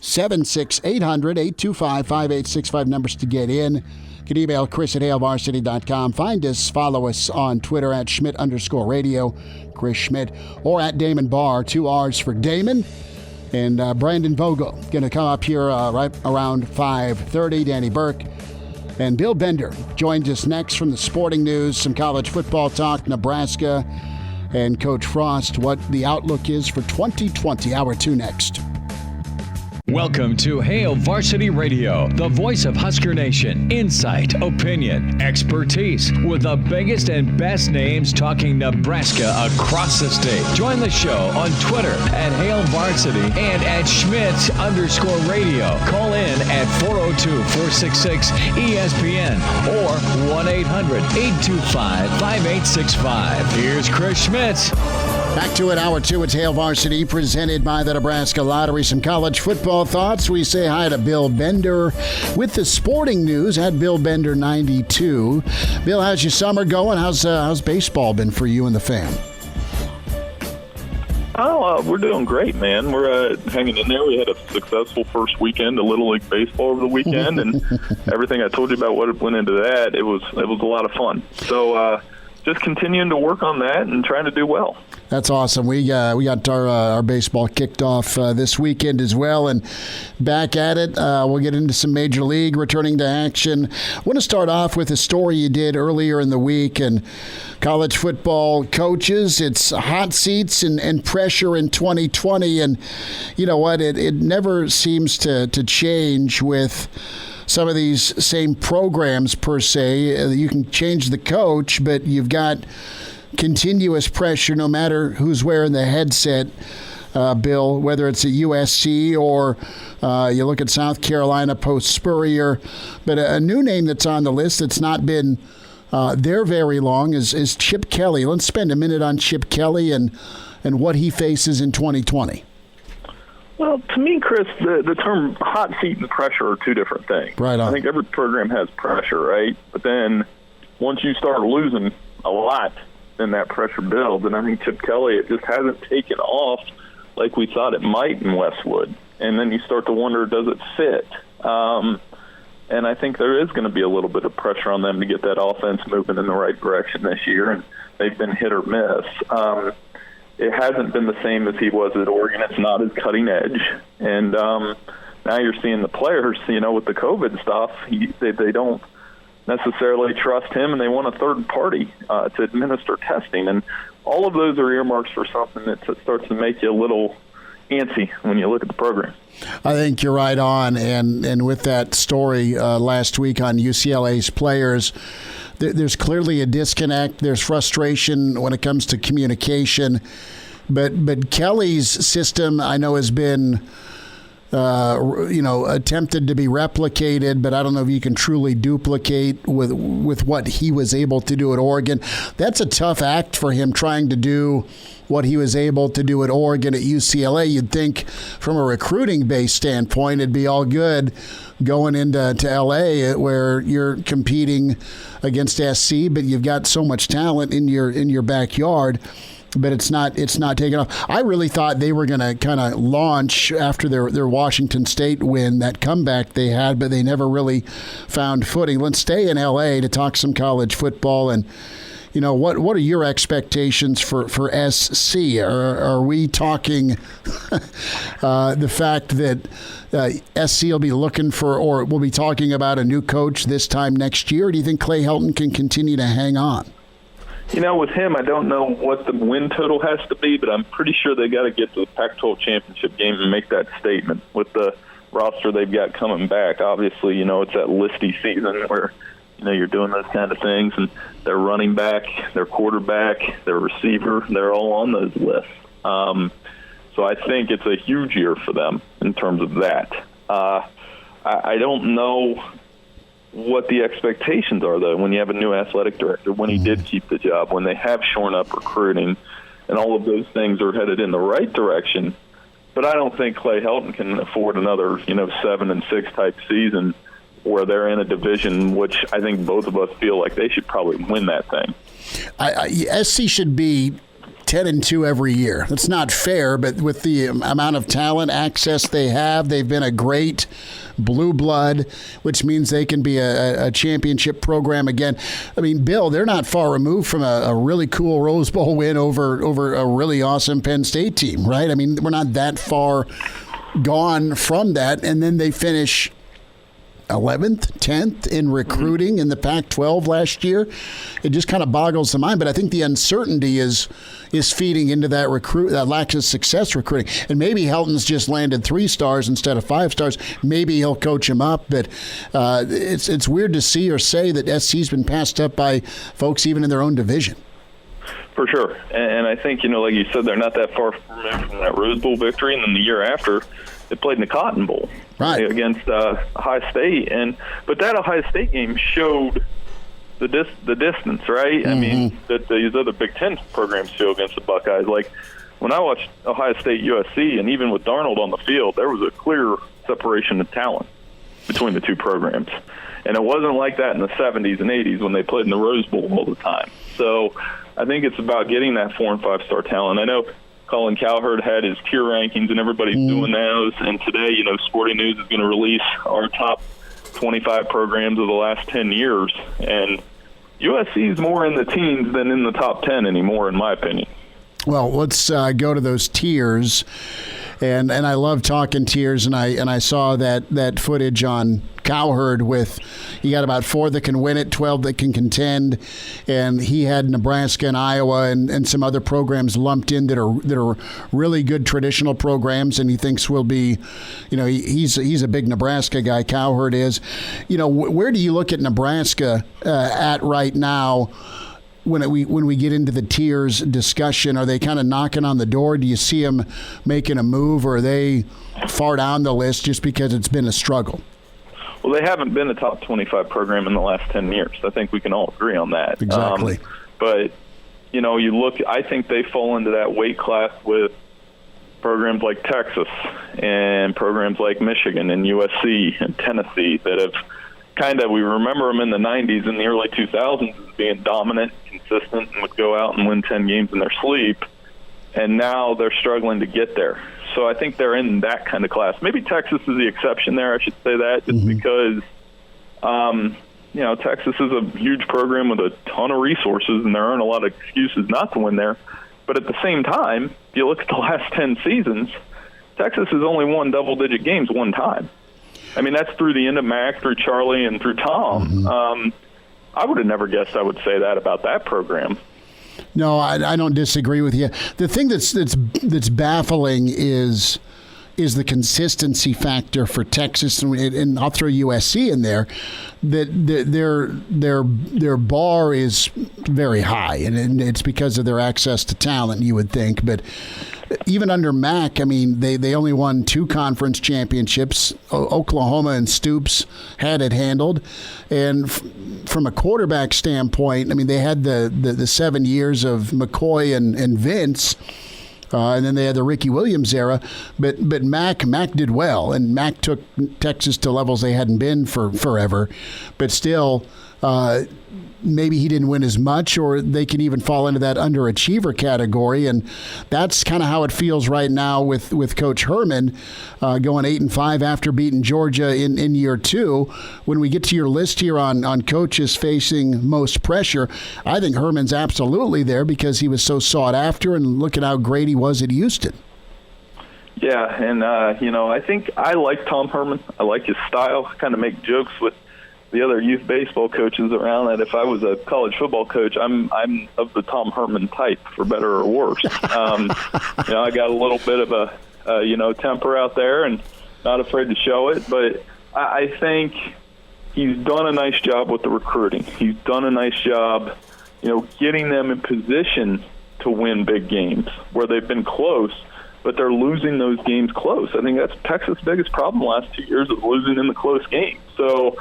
466-3776, 800-825-5865 numbers to get in. You can email Chris@HaleVarsity.com. Find us, follow us on Twitter at Schmidt_radio, Chris Schmidt, or at Damon Barr, 2 R's for Damon. And Brandon Vogel going to come up here right around 5:30. Danny Burke and Bill Bender joins us next from the sporting news, some college football talk, Nebraska, and Coach Frost, what the outlook is for 2020. Hour 2 next. Welcome to Hail Varsity Radio, the voice of Husker Nation. Insight, opinion, expertise, with the biggest and best names talking Nebraska across the state. Join the show on Twitter at Hail Varsity and at Schmidt_radio. Call in at 402-466-ESPN or 1-800-825-5865. Here's Chris Schmidt. Back to it, Hour 2. It's Hail Varsity, presented by the Nebraska Lottery. Some college football thoughts. We say hi to Bill Bender with the sporting news at Bill Bender 92. Bill, how's your summer going? How's baseball been for you and the fam? Oh, we're doing great, man. We're hanging in there. We had a successful first weekend of Little League Baseball over the weekend, and everything I told you about what went into that, it was a lot of fun. So just continuing to work on that and trying to do well. That's awesome. We got our baseball kicked off this weekend as well, and back at it. We'll get into some Major League returning to action. I want to start off with a story you did earlier in the week, and college football coaches. It's hot seats and pressure in 2020, and you know what? It never seems to change with some of these same programs per se. You can change the coach, but you've got continuous pressure no matter who's wearing the headset, Bill, whether it's at USC or you look at South Carolina post Spurrier. But a new name that's on the list that's not been there very long is Chip Kelly. Let's spend a minute on Chip Kelly and what he faces in 2020. Well, to me, Chris, the term hot seat and pressure are two different things. Right on. I think every program has pressure, right? But then once you start losing a lot, then that pressure builds. And I think Chip Kelly, it just hasn't taken off like we thought it might in Westwood. And then you start to wonder, does it fit? And I think there is going to be a little bit of pressure on them to get that offense moving in the right direction this year, and they've been hit or miss. It hasn't been the same as he was at Oregon. It's not as cutting edge. And now you're seeing the players, with the COVID stuff, they don't necessarily trust him, and they want a third party to administer testing. And all of those are earmarks for something that starts to make you a little antsy when you look at the program. I think you're right on, and with that story last week on UCLA's players, there's clearly a disconnect. There's frustration when it comes to communication, but Kelly's system, I know, has been attempted to be replicated, but I don't know if you can truly duplicate with what he was able to do at Oregon. That's a tough act for him, trying to do what he was able to do at Oregon at UCLA. You'd think from a recruiting-based standpoint, it'd be all good going into LA where you're competing against SC, but you've got so much talent in your backyard. But it's not taking off. I really thought they were going to kind of launch after their Washington State win, that comeback they had, but they never really found footing. Let's stay in L.A. to talk some college football. And, what are your expectations for SC? Are we talking the fact that SC will be looking for, or we'll be talking about a new coach this time next year? Or do you think Clay Helton can continue to hang on? With him, I don't know what the win total has to be, but I'm pretty sure they got to get to the Pac-12 championship game and make that statement with the roster they've got coming back. Obviously, it's that listy season where, you're doing those kind of things, and their running back, their quarterback, their receiver, they're all on those lists. So I think it's a huge year for them in terms of that. I don't know what the expectations are, though, when you have a new athletic director, when he did keep the job, when they have shorn up recruiting, and all of those things are headed in the right direction. But I don't think Clay Helton can afford another, 7-6 type season where they're in a division, which I think both of us feel like they should probably win that thing. SC should be 10-2 every year. That's not fair, but with the amount of talent access they have, they've been a great blue blood, which means they can be a championship program again. I mean, Bill, they're not far removed from a really cool Rose Bowl win over a really awesome Penn State team, right? I mean, we're not that far gone from that, and then they finish 11th, 10th in recruiting in the Pac-12 last year. It just kind of boggles the mind. But I think the uncertainty is feeding into that lack of success recruiting. And maybe Helton's just landed 3 stars instead of 5 stars. Maybe he'll coach him up. But it's weird to see or say that SC's been passed up by folks even in their own division. For sure. And I think, like you said, they're not that far from that Rose Bowl victory. And then the year after, they played in the Cotton Bowl against Ohio State, but that Ohio State game showed the distance, right? I mean, that these other Big Ten programs show against the Buckeyes. Like when I watched Ohio State USC, and even with Darnold on the field, there was a clear separation of talent between the two programs, and it wasn't like that in the 70s and 80s when they played in the Rose Bowl all the time. So I think it's about getting that 4- and 5-star talent. I know Colin Cowherd had his tier rankings, and everybody's doing those. And today, Sporting News is going to release our top 25 programs of the last 10 years. And USC is more in the teens than in the top 10 anymore, in my opinion. Well, let's go to those tiers. And I love talking tiers, and I saw that footage on Cowherd with, you got about 4 that can win it, 12 that can contend, and he had Nebraska and Iowa and some other programs lumped in that are really good traditional programs, and he thinks will be, he's a big Nebraska guy, Cowherd is. Where do you look at Nebraska at right now? When we get into the tiers discussion, are they kind of knocking on the door? Do you see them making a move, or are they far down the list just because it's been a struggle? Well, they haven't been a top 25 program in the last 10 years. I think we can all agree on that. Exactly. But, you look, I think they fall into that weight class with programs like Texas and programs like Michigan and USC and Tennessee that have we remember them in the 90s and the early 2000s as being dominant, consistent, and would go out and win 10 games in their sleep. And now they're struggling to get there. So I think they're in that kind of class. Maybe Texas is the exception there, I should say that, just because, Texas is a huge program with a ton of resources, and there aren't a lot of excuses not to win there. But at the same time, if you look at the last 10 seasons, Texas has only won double-digit games one time. I mean, that's through the end of Mac, through Charlie, and through Tom. I would have never guessed I would say that about that program. No, I don't disagree with you. The thing that's baffling is the consistency factor for Texas, and I'll throw USC in there. That their bar is very high, and it's because of their access to talent, you would think. But even under Mac, I mean, they only won 2 conference championships. Oklahoma and Stoops had it handled. And from a quarterback standpoint, I mean, they had the 7 years of McCoy and Vince. And then they had the Ricky Williams era, but Mac did well, and Mac took Texas to levels they hadn't been for forever. But still, maybe he didn't win as much, or they can even fall into that underachiever category, and that's kind of how it feels right now with Coach Herman, going 8-5 after beating Georgia in year 2. When we get to your list here on coaches facing most pressure, I think Herman's absolutely there because he was so sought after, and look at how great he was at Houston. Yeah, and I think I like Tom Herman. I like his style. I kind of make jokes with the other youth baseball coaches around that if I was a college football coach, I'm of the Tom Herman type, for better or worse. I got a little bit of a temper out there and not afraid to show it, but I think he's done a nice job with the recruiting. He's done a nice job, getting them in position to win big games where they've been close, but they're losing those games close. I think that's Texas' biggest problem the last 2 years, of losing in the close games. So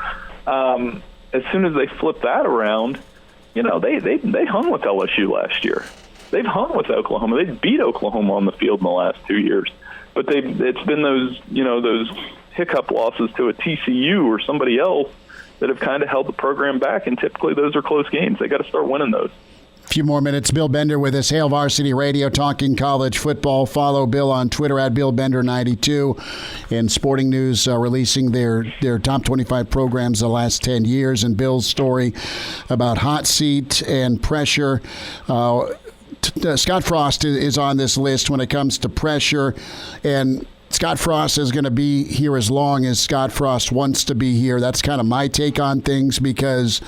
as soon as they flip that around, they hung with LSU last year. They've hung with Oklahoma. They beat Oklahoma on the field in the last 2 years. But it's been those hiccup losses to a TCU or somebody else that have kind of held the program back, and typically those are close games. They got to start winning those. A few more minutes. Bill Bender with us, Hail Varsity Radio, talking college football. Follow Bill on Twitter at BillBender92. And Sporting News releasing their top 25 programs the last 10 years. And Bill's story about hot seat and pressure. Scott Frost is on this list when it comes to pressure. And Scott Frost is going to be here as long as Scott Frost wants to be here. That's kind of my take on things, because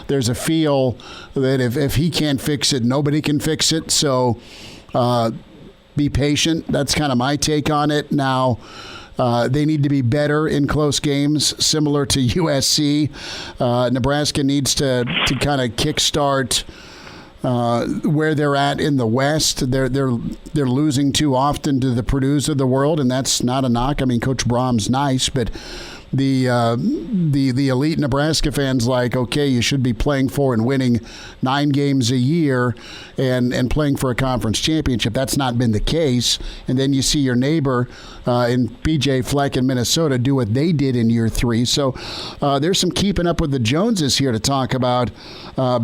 there's a feel that if he can't fix it, nobody can fix it. So be patient. That's kind of my take on it. Now, they need to be better in close games, similar to USC. Nebraska needs to kind of kickstart where they're at in the West. They're losing too often to the Purdue's of the world, and that's not a knock. I mean, Coach Brom's nice, but the elite Nebraska fans okay, you should be playing for and winning 9 games a year and playing for a conference championship. That's not been the case. And then you see your neighbor in BJ Fleck in Minnesota do what they did in year 3. So there's some keeping up with the Joneses here to talk about,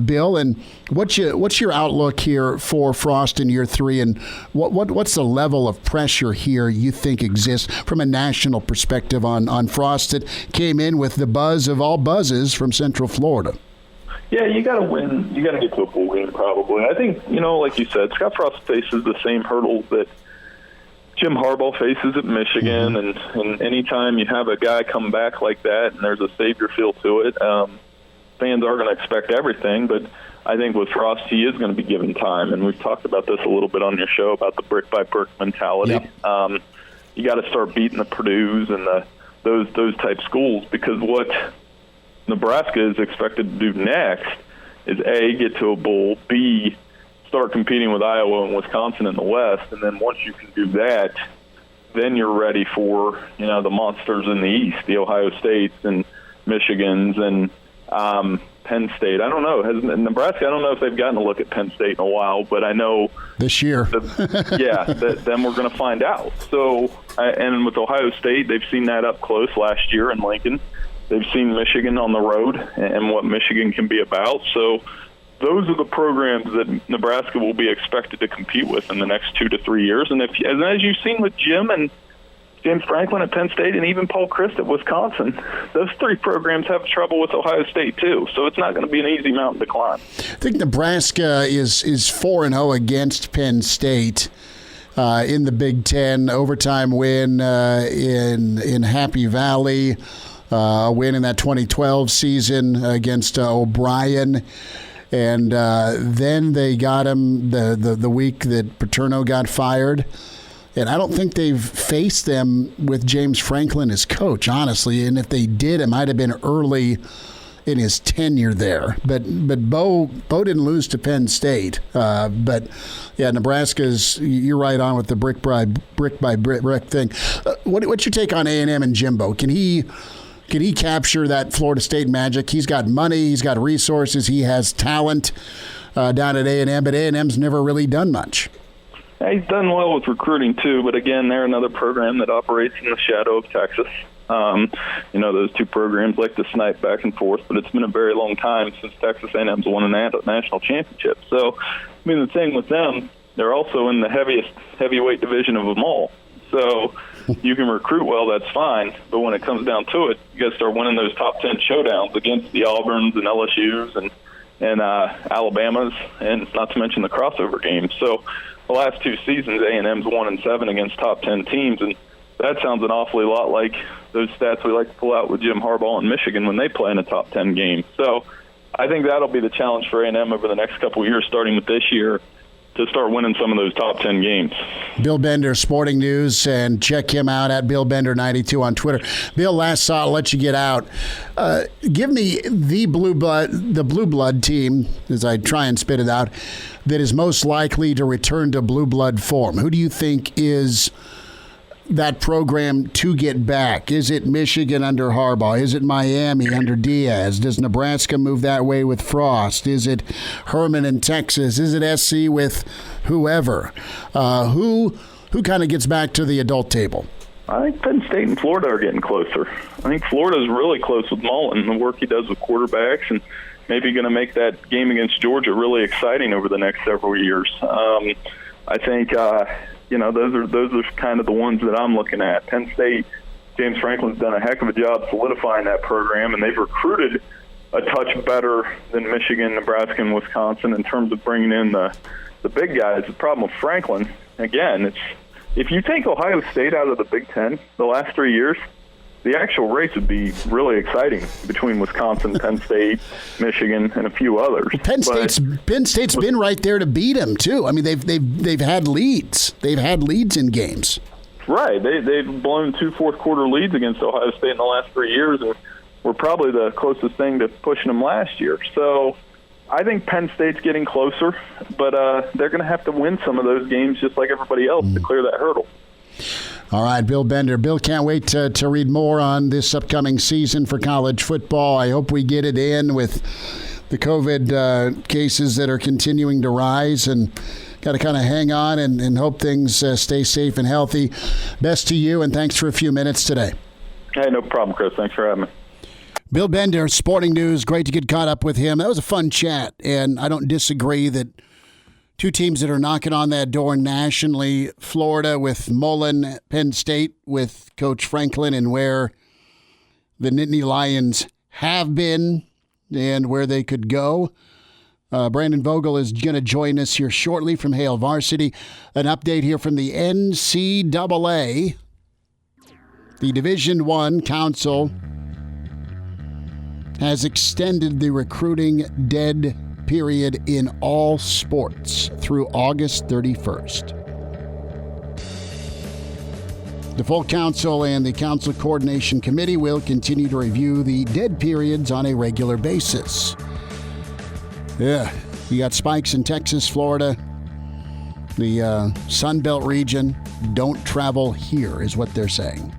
Bill. And what's your outlook here for Frost in year 3, and what's the level of pressure here you think exists from a national perspective on Frost that came in with the buzz of all buzzes from Central Florida? Yeah, you got to win. You got to get to a bowl game probably. I think, like you said, Scott Frost faces the same hurdles that Jim Harbaugh faces at Michigan, and anytime you have a guy come back like that and there's a savior feel to it, fans are going to expect everything. But I think with Frost, he is going to be given time, and we've talked about this a little bit on your show about the brick-by-brick mentality. Yep. You got to start beating the Purdue's and those type schools, because what Nebraska is expected to do next is A, get to a bowl, B, start competing with Iowa and Wisconsin in the West, and then once you can do that, then you're ready for the monsters in the East, the Ohio States and Michigans and Penn State. I don't know. Nebraska, I don't know if they've gotten a look at Penn State in a while, but I know this year. Then we're going to find out. So, and with Ohio State, they've seen that up close last year in Lincoln. They've seen Michigan on the road and what Michigan can be about. So those are the programs that Nebraska will be expected to compete with in the next 2 to 3 years. And as you've seen with Jim and James Franklin at Penn State and even Paul Chryst at Wisconsin, those 3 programs have trouble with Ohio State too. So it's not going to be an easy mountain to climb. I think Nebraska is 4-0 against Penn State in the Big Ten. Overtime win in Happy Valley. Win in that 2012 season against O'Brien. And then they got him the week that Paterno got fired. And I don't think they've faced them with James Franklin as coach, honestly. And if they did, it might have been early in his tenure there. But Bo didn't lose to Penn State. But, yeah, Nebraska's, you're right on with the brick by brick thing. What's your take on A&M and Jimbo? Can he capture that Florida State magic? He's got money, he's got resources, he has talent down at A&M, but A&M's never really done much. Yeah, he's done well with recruiting too, but again, they're another program that operates in the shadow of Texas. Those 2 programs like to snipe back and forth, but it's been a very long time since Texas A&M's won a national championship. So, the thing with them, they're also in the heavyweight division of them all. So you can recruit well, that's fine. But when it comes down to it, you got to start winning those top 10 showdowns against the Auburns and LSUs and Alabamas, and not to mention the crossover games. So the last 2 seasons, A&M's 1-7 against top 10 teams, and that sounds an awfully lot like those stats we like to pull out with Jim Harbaugh in Michigan when they play in a top 10 game. So I think that'll be the challenge for A&M over the next couple of years, starting with this year, to start winning some of those top 10 games. Bill Bender, Sporting News, and check him out at BillBender92 on Twitter. Bill, last thought, I'll let you get out. Give me the blue blood team, as I try and spit it out, that is most likely to return to blue blood form. Who do you think is that program to get back? Is it Michigan under Harbaugh? Is it Miami under Diaz? Does Nebraska move that way with Frost? Is it Herman in Texas? Is it SC with whoever? Who kind of gets back to the adult table? I think Penn State and Florida are getting closer. I think Florida's really close with Mullen, the work he does with quarterbacks, and maybe going to make that game against Georgia really exciting over the next several years. I think those are kind of the ones that I'm looking at. Penn State, James Franklin's done a heck of a job solidifying that program, and they've recruited a touch better than Michigan, Nebraska, and Wisconsin in terms of bringing in the big guys. The problem with Franklin, again, if you take Ohio State out of the Big Ten the last 3 years, the actual race would be really exciting between Wisconsin, Penn State, Michigan, and a few others. Well, Penn State's been right there to beat them too. I mean, they've had leads. They've had leads in games. Right. They've blown 2 fourth-quarter leads against Ohio State in the last 3 years, and were probably the closest thing to pushing them last year. So I think Penn State's getting closer, but they're going to have to win some of those games just like everybody else to clear that hurdle. All right, Bill Bender. Bill, can't wait to read more on this upcoming season for college football. I hope we get it in with the COVID cases that are continuing to rise, and got to kind of hang on and hope things stay safe and healthy. Best to you, and thanks for a few minutes today. Hey, no problem, Chris. Thanks for having me. Bill Bender, Sporting News. Great to get caught up with him. That was a fun chat, and I don't disagree that 2 teams that are knocking on that door nationally, Florida with Mullen, Penn State with Coach Franklin, and where the Nittany Lions have been and where they could go. Brandon Vogel is going to join us here shortly from Hale Varsity. An update here from the NCAA. The Division I Council has extended the recruiting dead period in all sports through August 31st. The full council and the council coordination committee will continue to review the dead periods on a regular basis. Yeah, you got spikes in Texas, Florida, the Sun Belt region. Don't travel here is what they're saying.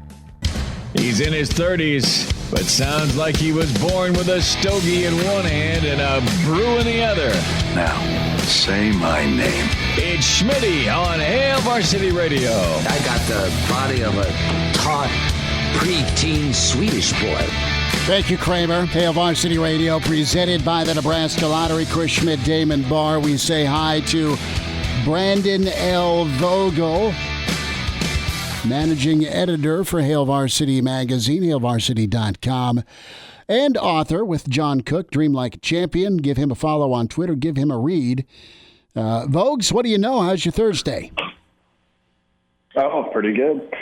He's in his 30s, but sounds like he was born with a stogie in one hand and a brew in the other. Now, say my name. It's Schmitty on Hale Varsity Radio. I got the body of a taut, preteen Swedish boy. Thank you, Kramer. Hail Varsity Radio, presented by the Nebraska Lottery. Chris Schmidt, Damon Barr. We say hi to Brandon L. Vogel, managing editor for Hail Varsity Magazine, hailvarsity.com, and author with John Cook, Dream Like a Champion. Give him a follow on Twitter. Give him a read. Vogues, what do you know? How's your Thursday? Oh, pretty good.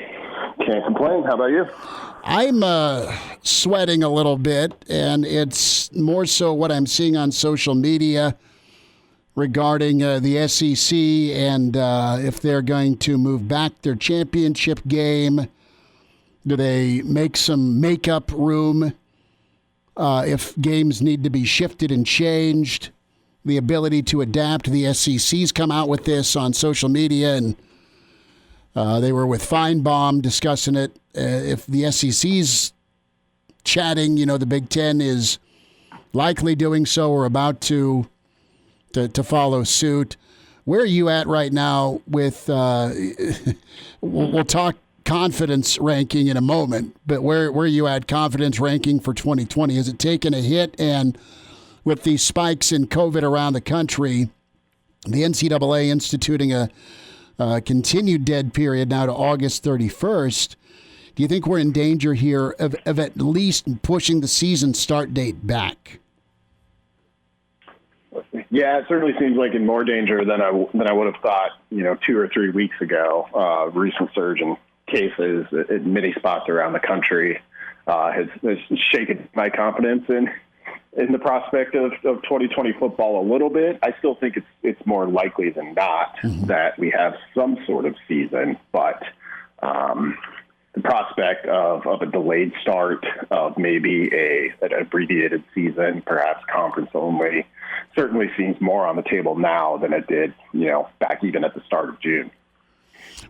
Can't complain. How about you? I'm sweating a little bit, and it's more so what I'm seeing on social media regarding the SEC and if they're going to move back their championship game. Do they make some makeup room if games need to be shifted and changed? The ability to adapt. The SEC's come out with this on social media, and they were with Feinbaum discussing it. If the SEC's chatting, the Big Ten is likely doing so or about to follow suit. Where are you at right now with, we'll talk confidence ranking in a moment, but where are you at confidence ranking for 2020? Has it taken a hit? And with these spikes in COVID around the country, the NCAA instituting a continued dead period now to August 31st. Do you think we're in danger here of at least pushing the season start date back? Yeah, it certainly seems like in more danger than I would have thought, 2 or 3 weeks ago. Recent surge in cases at many spots around the country has shaken my confidence in the prospect of 2020 football a little bit. I still think it's more likely than not that we have some sort of season, but the prospect of a delayed start, of maybe an abbreviated season, perhaps conference only, certainly seems more on the table now than it did, back even at the start of June.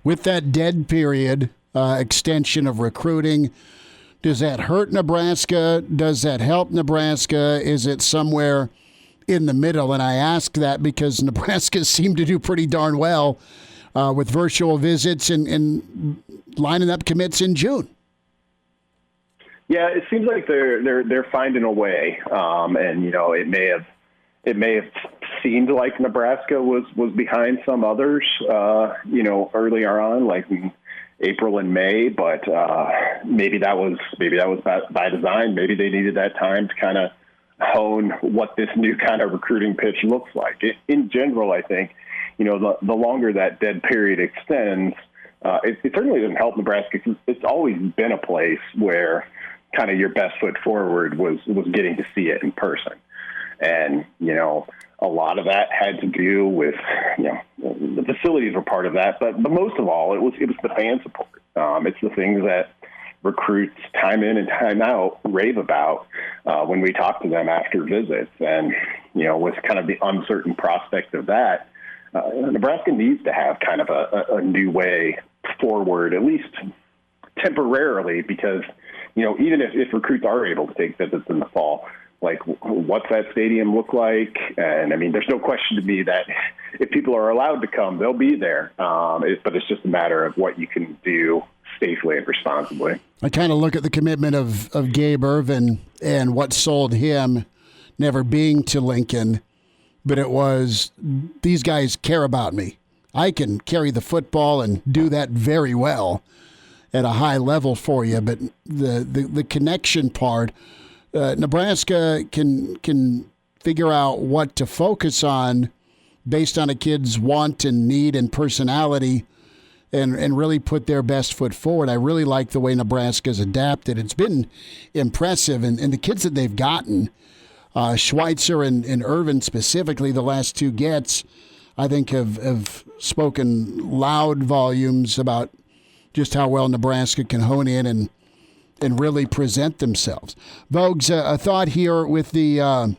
With that dead period, extension of recruiting, does that hurt Nebraska? Does that help Nebraska? Is it somewhere in the middle? And I ask that because Nebraska seemed to do pretty darn well with virtual visits and lining up commits in June. Yeah, it seems like they're finding a way, and it may have seemed like Nebraska was behind some others, earlier on, like in April and May, but maybe that was by design. Maybe they needed that time to kind of hone what this new kind of recruiting pitch looks like. In general, I think, the longer that dead period extends, it certainly doesn't help Nebraska, because it's always been a place where kind of your best foot forward was getting to see it in person. And, a lot of that had to do with, the facilities were part of that, but most of all, it was the fan support. It's the things that recruits time in and time out rave about when we talk to them after visits. And, with kind of the uncertain prospect of that, Nebraska needs to have kind of a new way forward, at least temporarily, because, even if recruits are able to take visits in the fall, like, what's that stadium look like? And, there's no question to me that if people are allowed to come, they'll be there. But it's just a matter of what you can do safely and responsibly. I kind of look at the commitment of Gabe Irvin and what sold him never being to Lincoln, but it was, these guys care about me. I can carry the football and do that very well at a high level for you, but the connection part, Nebraska can figure out what to focus on based on a kid's want and need and personality and really put their best foot forward. I really like the way Nebraska's adapted. It's been impressive, and the kids that they've gotten, Schweitzer and Irvin specifically, the last two gets, I think have spoken loud volumes about just how well Nebraska can hone in and really present themselves. Vogues, a thought here with the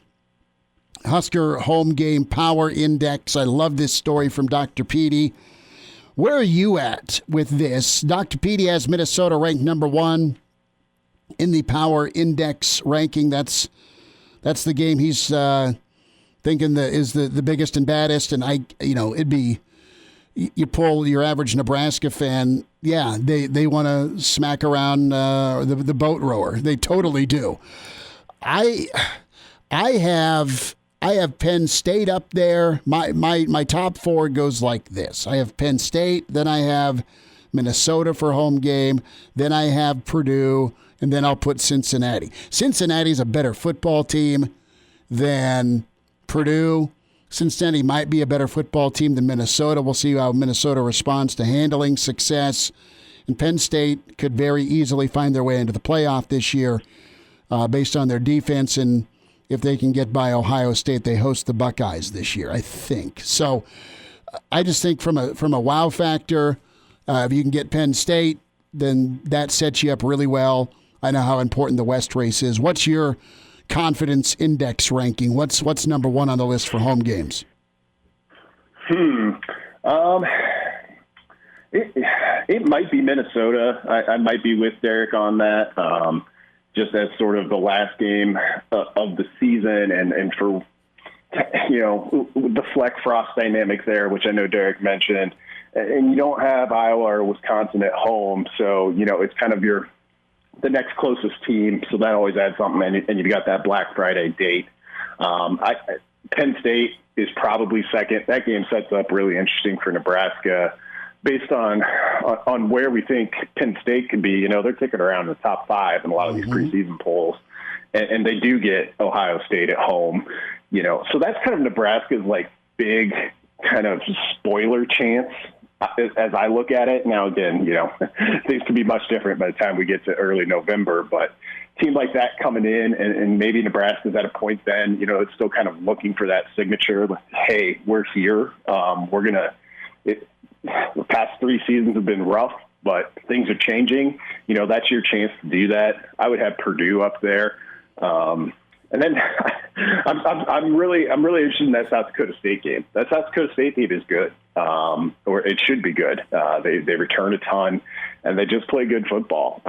Husker home game power index. I love this story from Dr. Petey. Where are you at with this? Dr. Petey has Minnesota ranked number 1 in the power index ranking. That's the game he's thinking is the biggest and baddest. And it'd be, you pull your average Nebraska fan yeah, they want to smack around the boat rower. They totally do. I have Penn State up there. My top four goes like this. I have Penn State, then I have Minnesota for home game, then I have Purdue, and then I'll put Cincinnati. Cincinnati's a better football team than Purdue. Cincinnati might be a better football team than Minnesota. We'll see how Minnesota responds to handling success. And Penn State could very easily find their way into the playoff this year based on their defense. And if they can get by Ohio State, they host the Buckeyes this year, I think. So I just think from a wow factor, if you can get Penn State, then that sets you up really well. I know how important the West race is. What's your confidence index ranking? What's number one on the list for home games? It might be Minnesota. I might be with Derek on that. Just as sort of the last game of the season, and for the Fleck Frost dynamic there, which I know Derek mentioned, and you don't have Iowa or Wisconsin at home, so it's kind of the next closest team, so that always adds something, and you've got that Black Friday date. Penn State is probably second. That game sets up really interesting for Nebraska based on where we think Penn State could be. They're kicking around in the top 5 in a lot of these preseason polls, and they do get Ohio State at home. So that's kind of Nebraska's big kind of spoiler chance as I look at it. Now, again, things could be much different by the time we get to early November, but team like that coming in, and maybe Nebraska's at a point then, it's still kind of looking for that signature. Hey, we're here. The past 3 seasons have been rough, but things are changing. That's your chance to do that. I would have Purdue up there. And then I'm really interested in that South Dakota State game. That South Dakota State team is good, or it should be good. They return a ton, and they just play good football.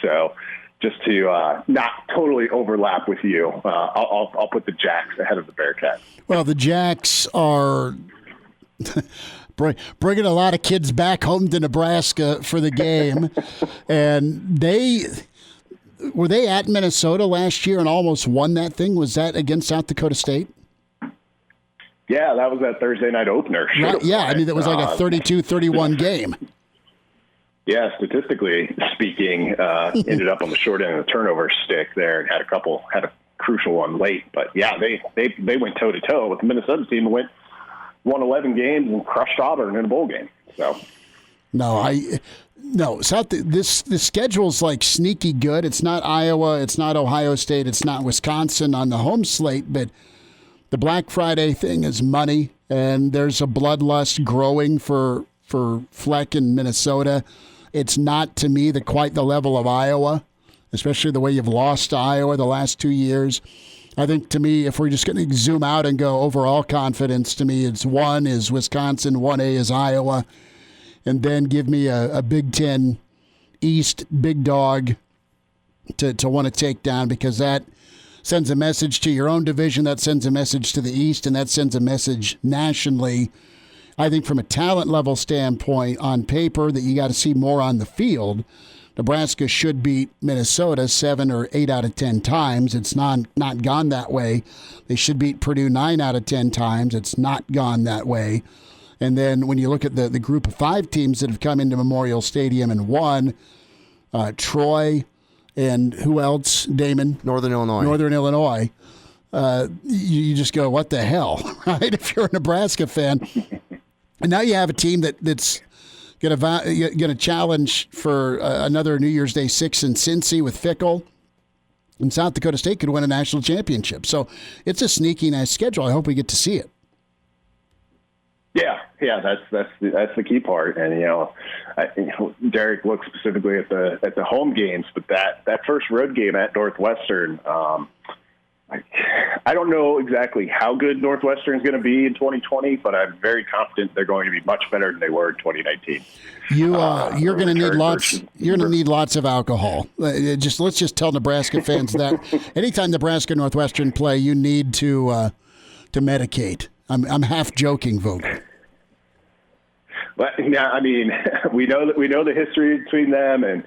So just to not totally overlap with you, I'll put the Jacks ahead of the Bearcats. Well, the Jacks are bringing a lot of kids back home to Nebraska for the game, and were they at Minnesota last year and almost won that thing? Was that against South Dakota State? Yeah, that was that Thursday night opener. Right, yeah, I mean, it was like a 32-31 game. Yeah, statistically speaking, ended up on the short end of the turnover stick there and had a crucial one late. But, yeah, they went toe-to-toe with the Minnesota team and won 11 games and crushed Auburn in a bowl game. So, the schedule's sneaky good. It's not Iowa, it's not Ohio State, it's not Wisconsin on the home slate, but the Black Friday thing is money, and there's a bloodlust growing for Fleck in Minnesota. It's not, to me, quite the level of Iowa, especially the way you've lost to Iowa the last 2 years. I think, to me, if we're just going to zoom out and go overall confidence, to me, it's 1 is Wisconsin, 1A is Iowa, and then give me a Big Ten East big dog to want to take down, because that sends a message to your own division, that sends a message to the East, and that sends a message nationally. I think from a talent level standpoint, on paper, that you got to see more on the field. Nebraska should beat Minnesota 7 or 8 out of 10 times. It's not gone that way. They should beat Purdue 9 out of 10 times. It's not gone that way. And then when you look at the group of 5 teams that have come into Memorial Stadium and won, Troy and who else, Damon? Northern Illinois. You just go, what the hell, right? If you're a Nebraska fan. And now you have a team that's going to challenge for another New Year's Day 6 in Cincy with Fickle. And South Dakota State could win a national championship. So it's a sneaky, nice schedule. I hope we get to see it. Yeah, that's the key part. And Derek looked specifically at the home games, but that first road game at Northwestern, I don't know exactly how good Northwestern is going to be in 2020, but I'm very confident they're going to be much better than they were in 2019. You're going to need lots. You're going to need lots of alcohol. Let's just tell Nebraska fans that anytime Nebraska and Northwestern play, you need to medicate. I'm half joking, Vogel. But yeah, I mean, we know the history between them, and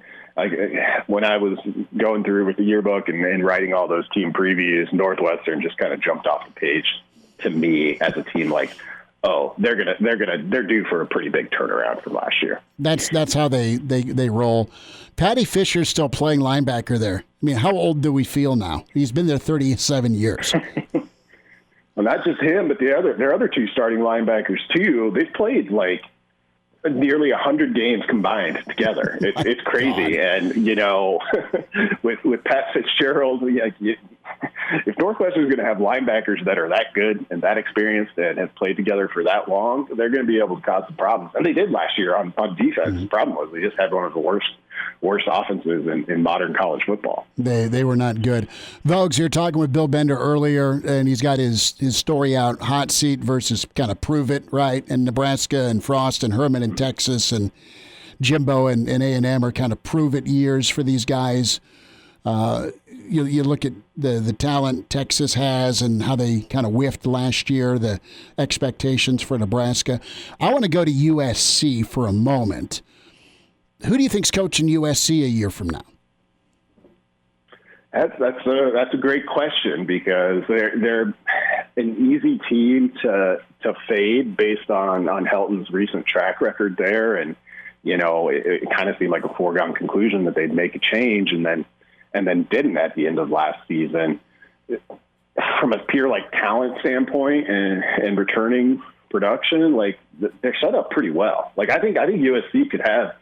when I was going through with the yearbook and writing all those team previews, Northwestern just kind of jumped off the page to me as a team. Like, oh, they're due for a pretty big turnaround from last year. That's how they roll. Patty Fisher's still playing linebacker there. I mean, how old do we feel now? He's been there 37 years. Well, not just him, but their other two starting linebackers too. They've played like nearly 100 games combined together. It's crazy. God. And with Pat Fitzgerald, if Northwestern is going to have linebackers that are that good and that experienced and have played together for that long, they're going to be able to cause some problems. And they did last year on defense. Mm-hmm. The problem was they just had one of the worst offenses in modern college football. They were not good. Vogues, you're talking with Bill Bender earlier, and he's got his story out, hot seat versus kind of prove it, right? And Nebraska and Frost and Herman in Texas and Jimbo and A&M are kind of prove it years for these guys. You look at the talent Texas has and how they kind of whiffed last year, the expectations for Nebraska. I want to go to USC for a moment. Who do you think's coaching USC a year from now? That's a great question, because they're an easy team to fade based on Helton's recent track record there, and it kind of seemed like a foregone conclusion that they'd make a change, and then didn't at the end of last season. From a pure talent standpoint and returning production, they're set up pretty well. I think USC could have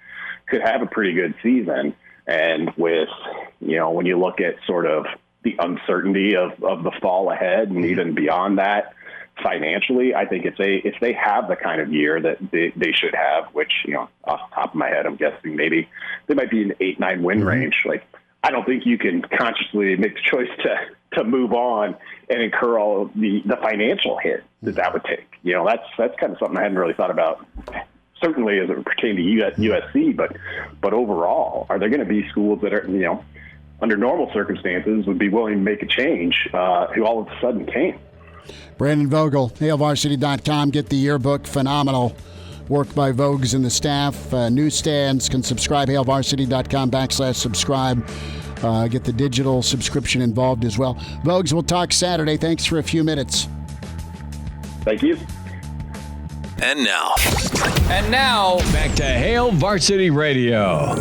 a pretty good season. And with, when you look at sort of the uncertainty of the fall ahead and even beyond that financially, I think if they have the kind of year that they should have, which, off the top of my head, I'm guessing maybe they might be in the 8-9 win range. I don't think you can consciously make the choice to move on and incur all of the financial hit that would take. That's kind of something I hadn't really thought about, certainly as it pertains to USC, but overall, are there going to be schools that are, under normal circumstances would be willing to make a change, who all of a sudden came? Brandon Vogel, HailVarsity.com. Get the yearbook. Phenomenal work by Vogues and the staff. Newsstands can subscribe, HailVarsity.com/subscribe. Get the digital subscription involved as well. Vogues, we'll talk Saturday. Thanks for a few minutes. Thank you. And now, back to Hail Varsity Radio.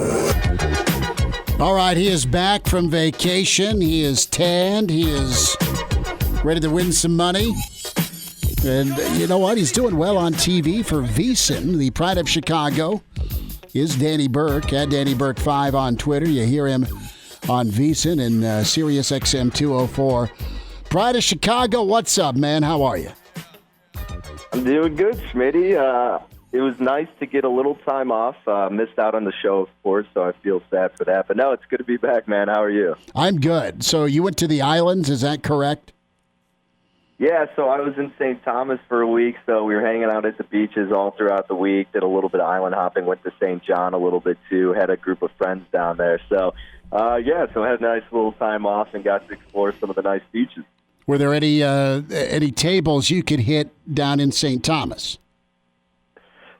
All right, he is back from vacation. He is tanned. He is ready to win some money. And you know what? He's doing well on TV for VSiN, the pride of Chicago. Is Danny Burke at Danny Burke 5 on Twitter. You hear him on VSiN and Sirius XM 204. Pride of Chicago, what's up, man? How are you? I'm doing good, Smitty. It was nice to get a little time off. Missed out on the show, of course, so I feel sad for that. But no, it's good to be back, man. How are you? I'm good. So you went to the islands, is that correct? Yeah, so I was in St. Thomas for a week, so we were hanging out at the beaches all throughout the week, did a little bit of island hopping, went to St. John a little bit too, had a group of friends down there. So, so I had a nice little time off and got to explore some of the nice beaches. Were there any tables you could hit down in St. Thomas?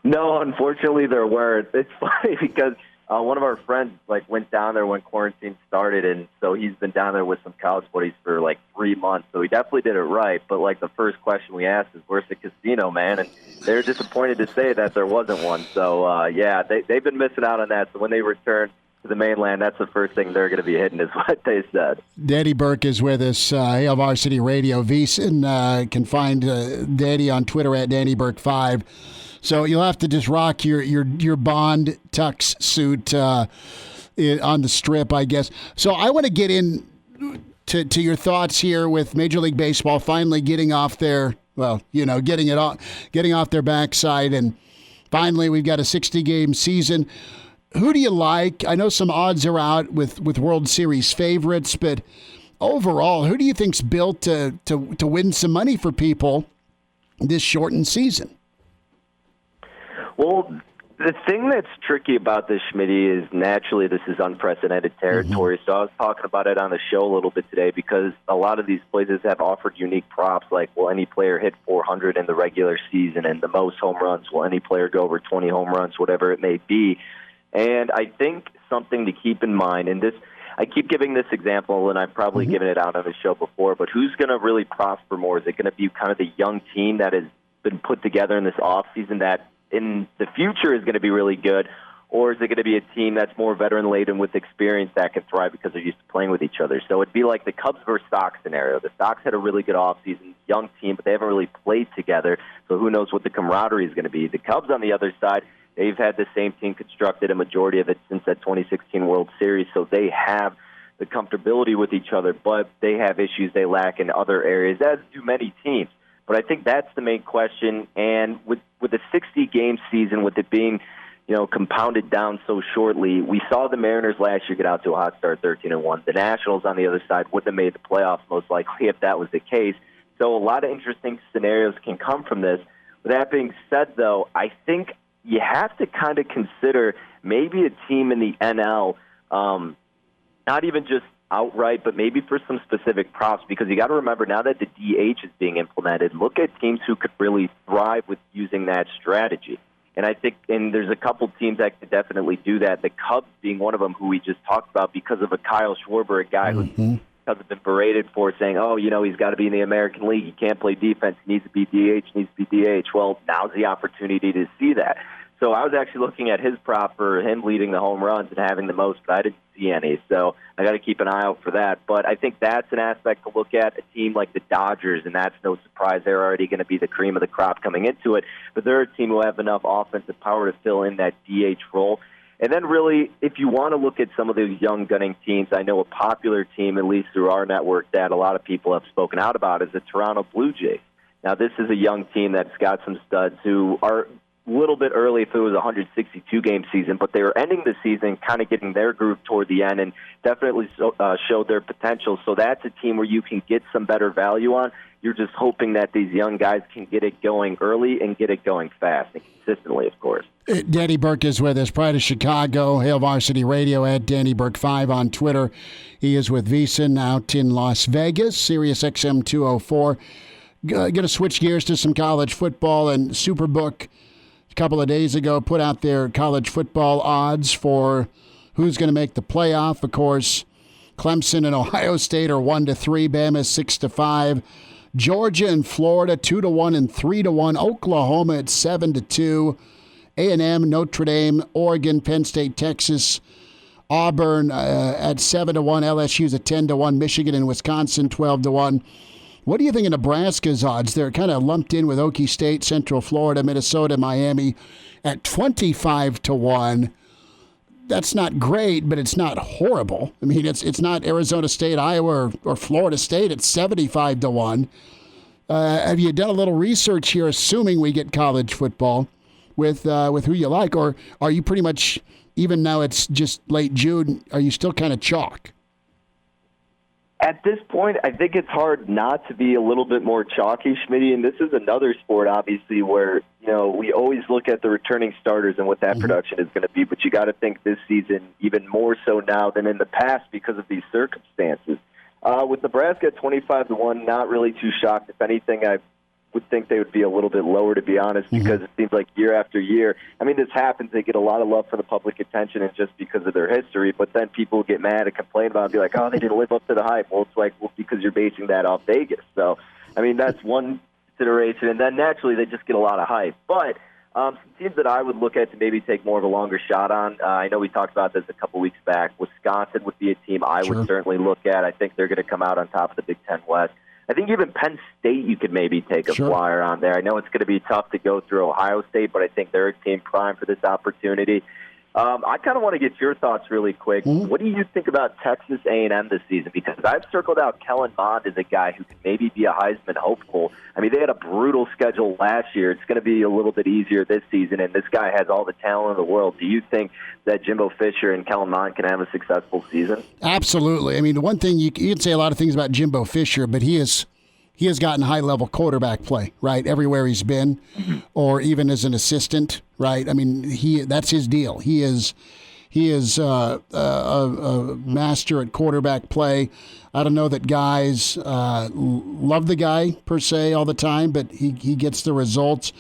No, unfortunately there weren't. It's funny because one of our friends went down there when quarantine started, and so he's been down there with some college buddies for 3 months. So he definitely did it right. But the first question we asked is, "Where's the casino, man?" And they're disappointed to say that there wasn't one. So they've been missing out on that. So when they return to the mainland, that's the first thing they're going to be hitting, is what they said. Danny Burke is with us, Hail Varsity Radio. VSiN can find Danny on Twitter at Danny Burke 5. So you'll have to just rock your Bond tux suit on the Strip, I guess. So I want to get in to your thoughts here with Major League Baseball finally getting off their, getting off their backside, and finally we've got a 60-game season. Who do you like? I know some odds are out with World Series favorites, but overall, who do you think's built to win some money for people this shortened season? Well, The thing that's tricky about this, Schmitty, is naturally this is unprecedented territory. So I was talking about it on the show a little bit today because a lot of these places have offered unique props like, will any player hit 400 in the regular season and the most home runs? Will any player go over 20 home runs, whatever it may be? And I think something to keep in mind, and this, I keep giving this example, and I've probably given it out on the show before, but who's going to really prosper more? Is it going to be kind of the young team that has been put together in this offseason that in the future is going to be really good, or is it going to be a team that's more veteran-laden with experience that can thrive because they're used to playing with each other? So it'd be like the Cubs versus Sox scenario. The Sox had a really good offseason, young team, but they haven't really played together, so who knows what the camaraderie is going to be. The Cubs, on the other side, they've had the same team constructed, a majority of it since that 2016 World Series, so they have the comfortability with each other, but they have issues they lack in other areas, as do many teams. But I think that's the main question, and with a 60-game season, with it being, compounded down so shortly, we saw the Mariners last year get out to a hot start, 13-1. The Nationals, on the other side, wouldn't have made the playoffs most likely if that was the case. So a lot of interesting scenarios can come from this. With that being said, though, I think you have to kind of consider maybe a team in the NL, not even just outright, but maybe for some specific props, because you got to remember now that the DH is being implemented, look at teams who could really thrive with using that strategy. And I think, and there's a couple teams that could definitely do that. The Cubs being one of them, who we just talked about because of a Kyle Schwarber, a guy who Cubs have been berated for saying, he's got to be in the American League. He can't play defense. He needs to be DH, Well, now's the opportunity to see that. So I was actually looking at his prop for him leading the home runs and having the most, but I didn't see any. So I got to keep an eye out for that. But I think that's an aspect to look at. A team like the Dodgers, and that's no surprise. They're already going to be the cream of the crop coming into it. But they're a team who have enough offensive power to fill in that DH role. And then really, if you want to look at some of those young gunning teams, I know a popular team, at least through our network, that a lot of people have spoken out about is the Toronto Blue Jays. Now, this is a young team that's got some studs who are a little bit early if it was a 162-game season, but they were ending the season kind of getting their groove toward the end and definitely showed their potential. So that's a team where you can get some better value on. You're just hoping that these young guys can get it going early and get it going fast and consistently, of course. Danny Burke is with us, Pride of Chicago, Hail Varsity Radio, at Danny Burke 5 on Twitter. He is with VEASAN out in Las Vegas, Sirius XM 204. Going to switch gears to some college football, and Superbook a couple of days ago put out their college football odds for who's going to make the playoff. Of course, Clemson and Ohio State are 1-3, Bama 6-5, Georgia and Florida 2-1 and 3-1, Oklahoma at 7-2, A&M, Notre Dame, Oregon, Penn State, Texas, Auburn at 7-1, LSU's at 10-1, Michigan and Wisconsin 12-1. What do you think of Nebraska's odds? They're kind of lumped in with Okie State, Central Florida, Minnesota, Miami at 25-1. That's not great, but it's not horrible. I mean, it's not Arizona State, Iowa, or Florida State at 75-1. Have you done a little research here, assuming we get college football with who you like, or are you pretty much, even now it's just late June, are you still kind of chalk? At this point, I think it's hard not to be a little bit more chalky, Schmitty, and this is another sport, obviously, where, we always look at the returning starters and what that production is going to be, but you got to think this season even more so now than in the past because of these circumstances. With Nebraska at 25-1, not really too shocked. If anything, I would think they would be a little bit lower, to be honest, because it seems like year after year, I mean, this happens. They get a lot of love for the public attention and just because of their history, but then people get mad and complain about it and be like, they didn't live up to the hype. Well, it's like, because you're basing that off Vegas. So, I mean, that's one consideration. And then naturally, they just get a lot of hype. But some teams that I would look at to maybe take more of a longer shot on, I know we talked about this a couple weeks back. Wisconsin would be a team I would certainly look at. I think they're going to come out on top of the Big Ten West. I think even Penn State you could maybe take a flyer on there. I know it's going to be tough to go through Ohio State, but I think they're a team prime for this opportunity. I kind of want to get your thoughts really quick. What do you think about Texas A&M this season? Because I've circled out Kellen Mond as a guy who could maybe be a Heisman hopeful. I mean, they had a brutal schedule last year. It's going to be a little bit easier this season, and this guy has all the talent in the world. Do you think that Jimbo Fisher and Kellen Mond can have a successful season? Absolutely. I mean, the one thing you can say a lot of things about Jimbo Fisher, but he is he has gotten high-level quarterback play, right, everywhere he's been, or even as an assistant, right? I mean, that's his deal. He is a master at quarterback play. I don't know that guys love the guy per se all the time, but he gets the results.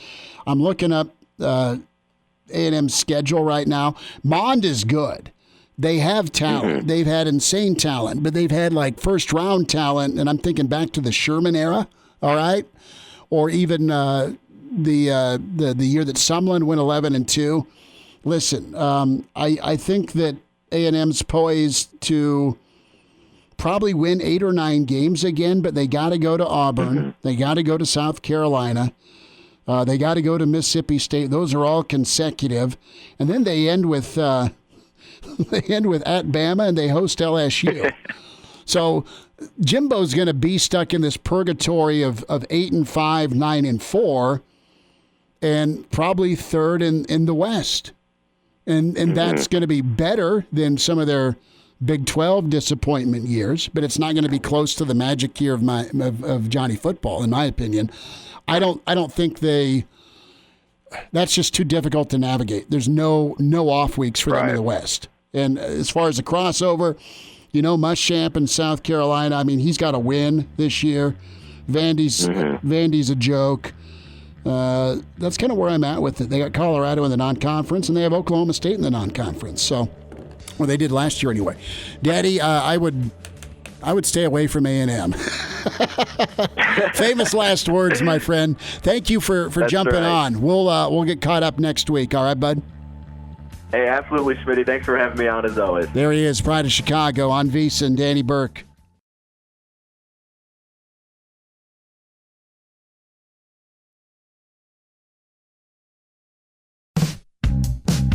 I'm looking up A&M's schedule right now. Mond is good. They have talent. They've had insane talent, but they've had like first-round talent, and I'm thinking back to the Sherman era, all right? Or even the year that Sumlin went 11-2. Listen, I think that A&M's poised to probably win 8 or 9 games again, but they got to go to Auburn. They got to go to South Carolina. They got to go to Mississippi State. Those are all consecutive, and then they end with at Bama, and they host LSU. So Jimbo's going to be stuck in this purgatory of 8-5, 9-4, and probably third in the West. And that's going to be better than some of their Big 12 disappointment years, but it's not going to be close to the magic year of Johnny Football, in my opinion. I don't think that's just too difficult to navigate. There's no off weeks for them in the West. And as far as the crossover, Muschamp in South Carolina, I mean, he's got to win this year. Vandy's a joke. That's kind of where I'm at with it. They got Colorado in the non-conference, and they have Oklahoma State in the non-conference. So, well, they did last year anyway. Daddy, I would stay away from A&M. Famous last words, my friend. Thank you for jumping on. We'll get caught up next week. All right, bud? Hey, absolutely, Schmitty. Thanks for having me on as always. There he is, Pride of Chicago, on VEASAN, Danny Burke.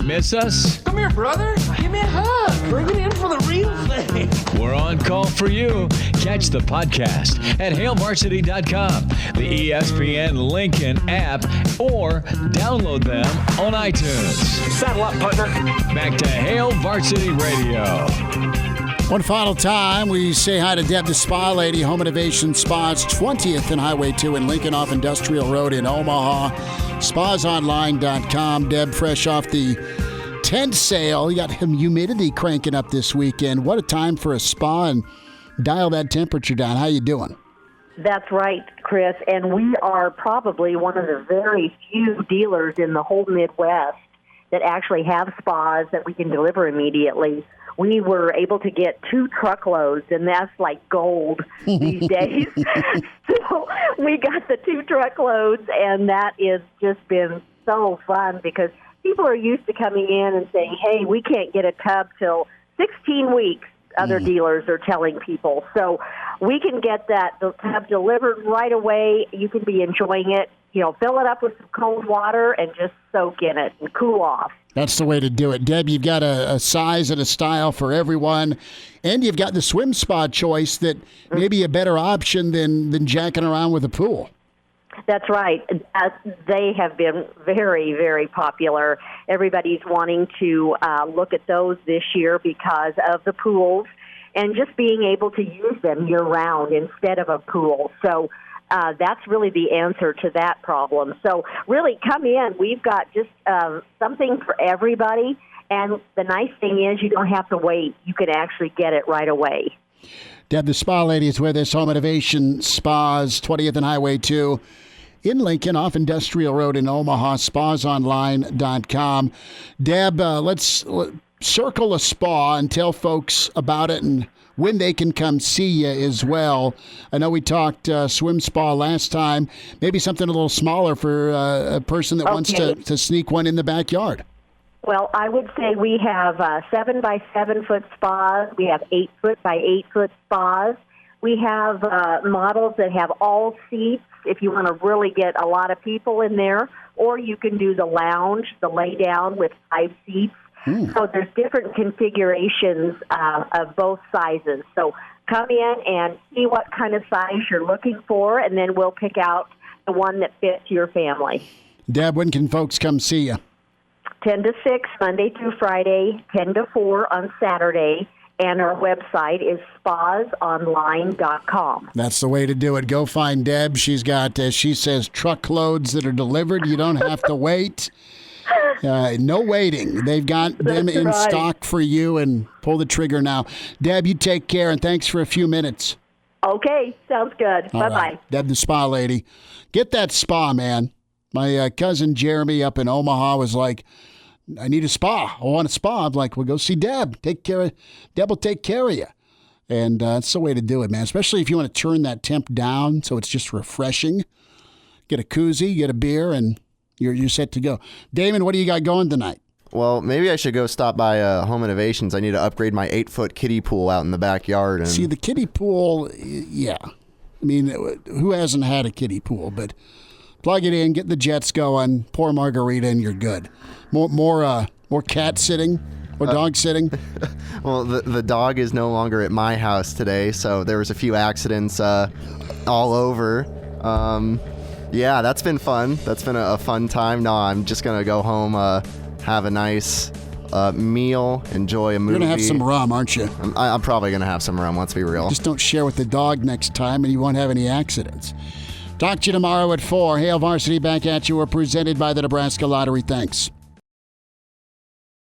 Miss us? Come here, brother. Give me a hug. Bring it in for the real thing. We're on call for you. Catch the podcast at HailVarsity.com, the ESPN Lincoln app, or download them on iTunes. Saddle up, partner. Back to Hail Varsity Radio. One final time, we say hi to Deb, the Spa Lady, Home Innovation Spas, 20th and Highway 2 in Lincoln off Industrial Road in Omaha. SpasOnline.com. Deb, fresh off the tent sale. You got humidity cranking up this weekend. What a time for a spa, and dial that temperature down. How you doing? That's right, Chris. And we are probably one of the very few dealers in the whole Midwest that actually have spas that we can deliver immediately. We were able to get 2 truckloads, and that's like gold these days. So we got the 2 truckloads, and that has just been so fun because people are used to coming in and saying, hey, we can't get a tub till 16 weeks, other dealers are telling people. So we can get the tub delivered right away. You can be enjoying it. Fill it up with some cold water and just soak in it and cool off. That's the way to do it. Deb, you've got a size and a style for everyone, and you've got the swim spa choice that may be a better option than jacking around with a pool. That's right. They have been very, very popular. Everybody's wanting to look at those this year because of the pools and just being able to use them year-round instead of a pool. So that's really the answer to that problem. So really come in. We've got just something for everybody. And the nice thing is you don't have to wait. You can actually get it right away. Deb, the Spa Lady is with us. Home Innovation Spas, 20th and Highway 2 in Lincoln, off Industrial Road in Omaha, spasonline.com. Deb, let's circle a spa and tell folks about it and when they can come see you as well. I know we talked swim spa last time, maybe something a little smaller for a person that wants to sneak one in the backyard. Well, I would say we have 7 by 7 foot spas. We have 8 foot by 8 foot spas. We have models that have all seats if you want to really get a lot of people in there, or you can do the lounge, the lay down with 5 seats. So there's different configurations of both sizes. So come in and see what kind of size you're looking for, and then we'll pick out the one that fits your family. Deb, when can folks come see you? 10 to 6, Monday through Friday, 10 to 4 on Saturday. And our website is spasonline.com. That's the way to do it. Go find Deb. She's got, as she says, truckloads that are delivered. You don't have to wait. No waiting. They've got them in stock for you, and pull the trigger now. Deb, you take care, and thanks for a few minutes. Okay, sounds good. All Bye-bye. Right. Deb, the spa lady. Get that spa, man. My cousin Jeremy up in Omaha was like, I need a spa. I want a spa. I'm like, well, go see Deb. Deb will take care of you. And that's the way to do it, man, especially if you want to turn that temp down so it's just refreshing. Get a koozie, get a beer, and you're set to go. Damon, what do you got going tonight? Well, maybe I should go stop by Home Innovations. I need to upgrade my 8-foot kiddie pool out in the backyard. And see, the kiddie pool, yeah. I mean, who hasn't had a kiddie pool? But plug it in, get the jets going, pour a margarita, and you're good. More cat sitting or dog sitting? Well, the dog is no longer at my house today, so there was a few accidents all over. Yeah, that's been fun. That's been a fun time. No, I'm just going to go home, have a nice meal, enjoy a movie. You're going to have some rum, aren't you? I'm probably going to have some rum, let's be real. Just don't share with the dog next time, and you won't have any accidents. Talk to you tomorrow at 4. Hail Varsity back at you. We're presented by the Nebraska Lottery. Thanks.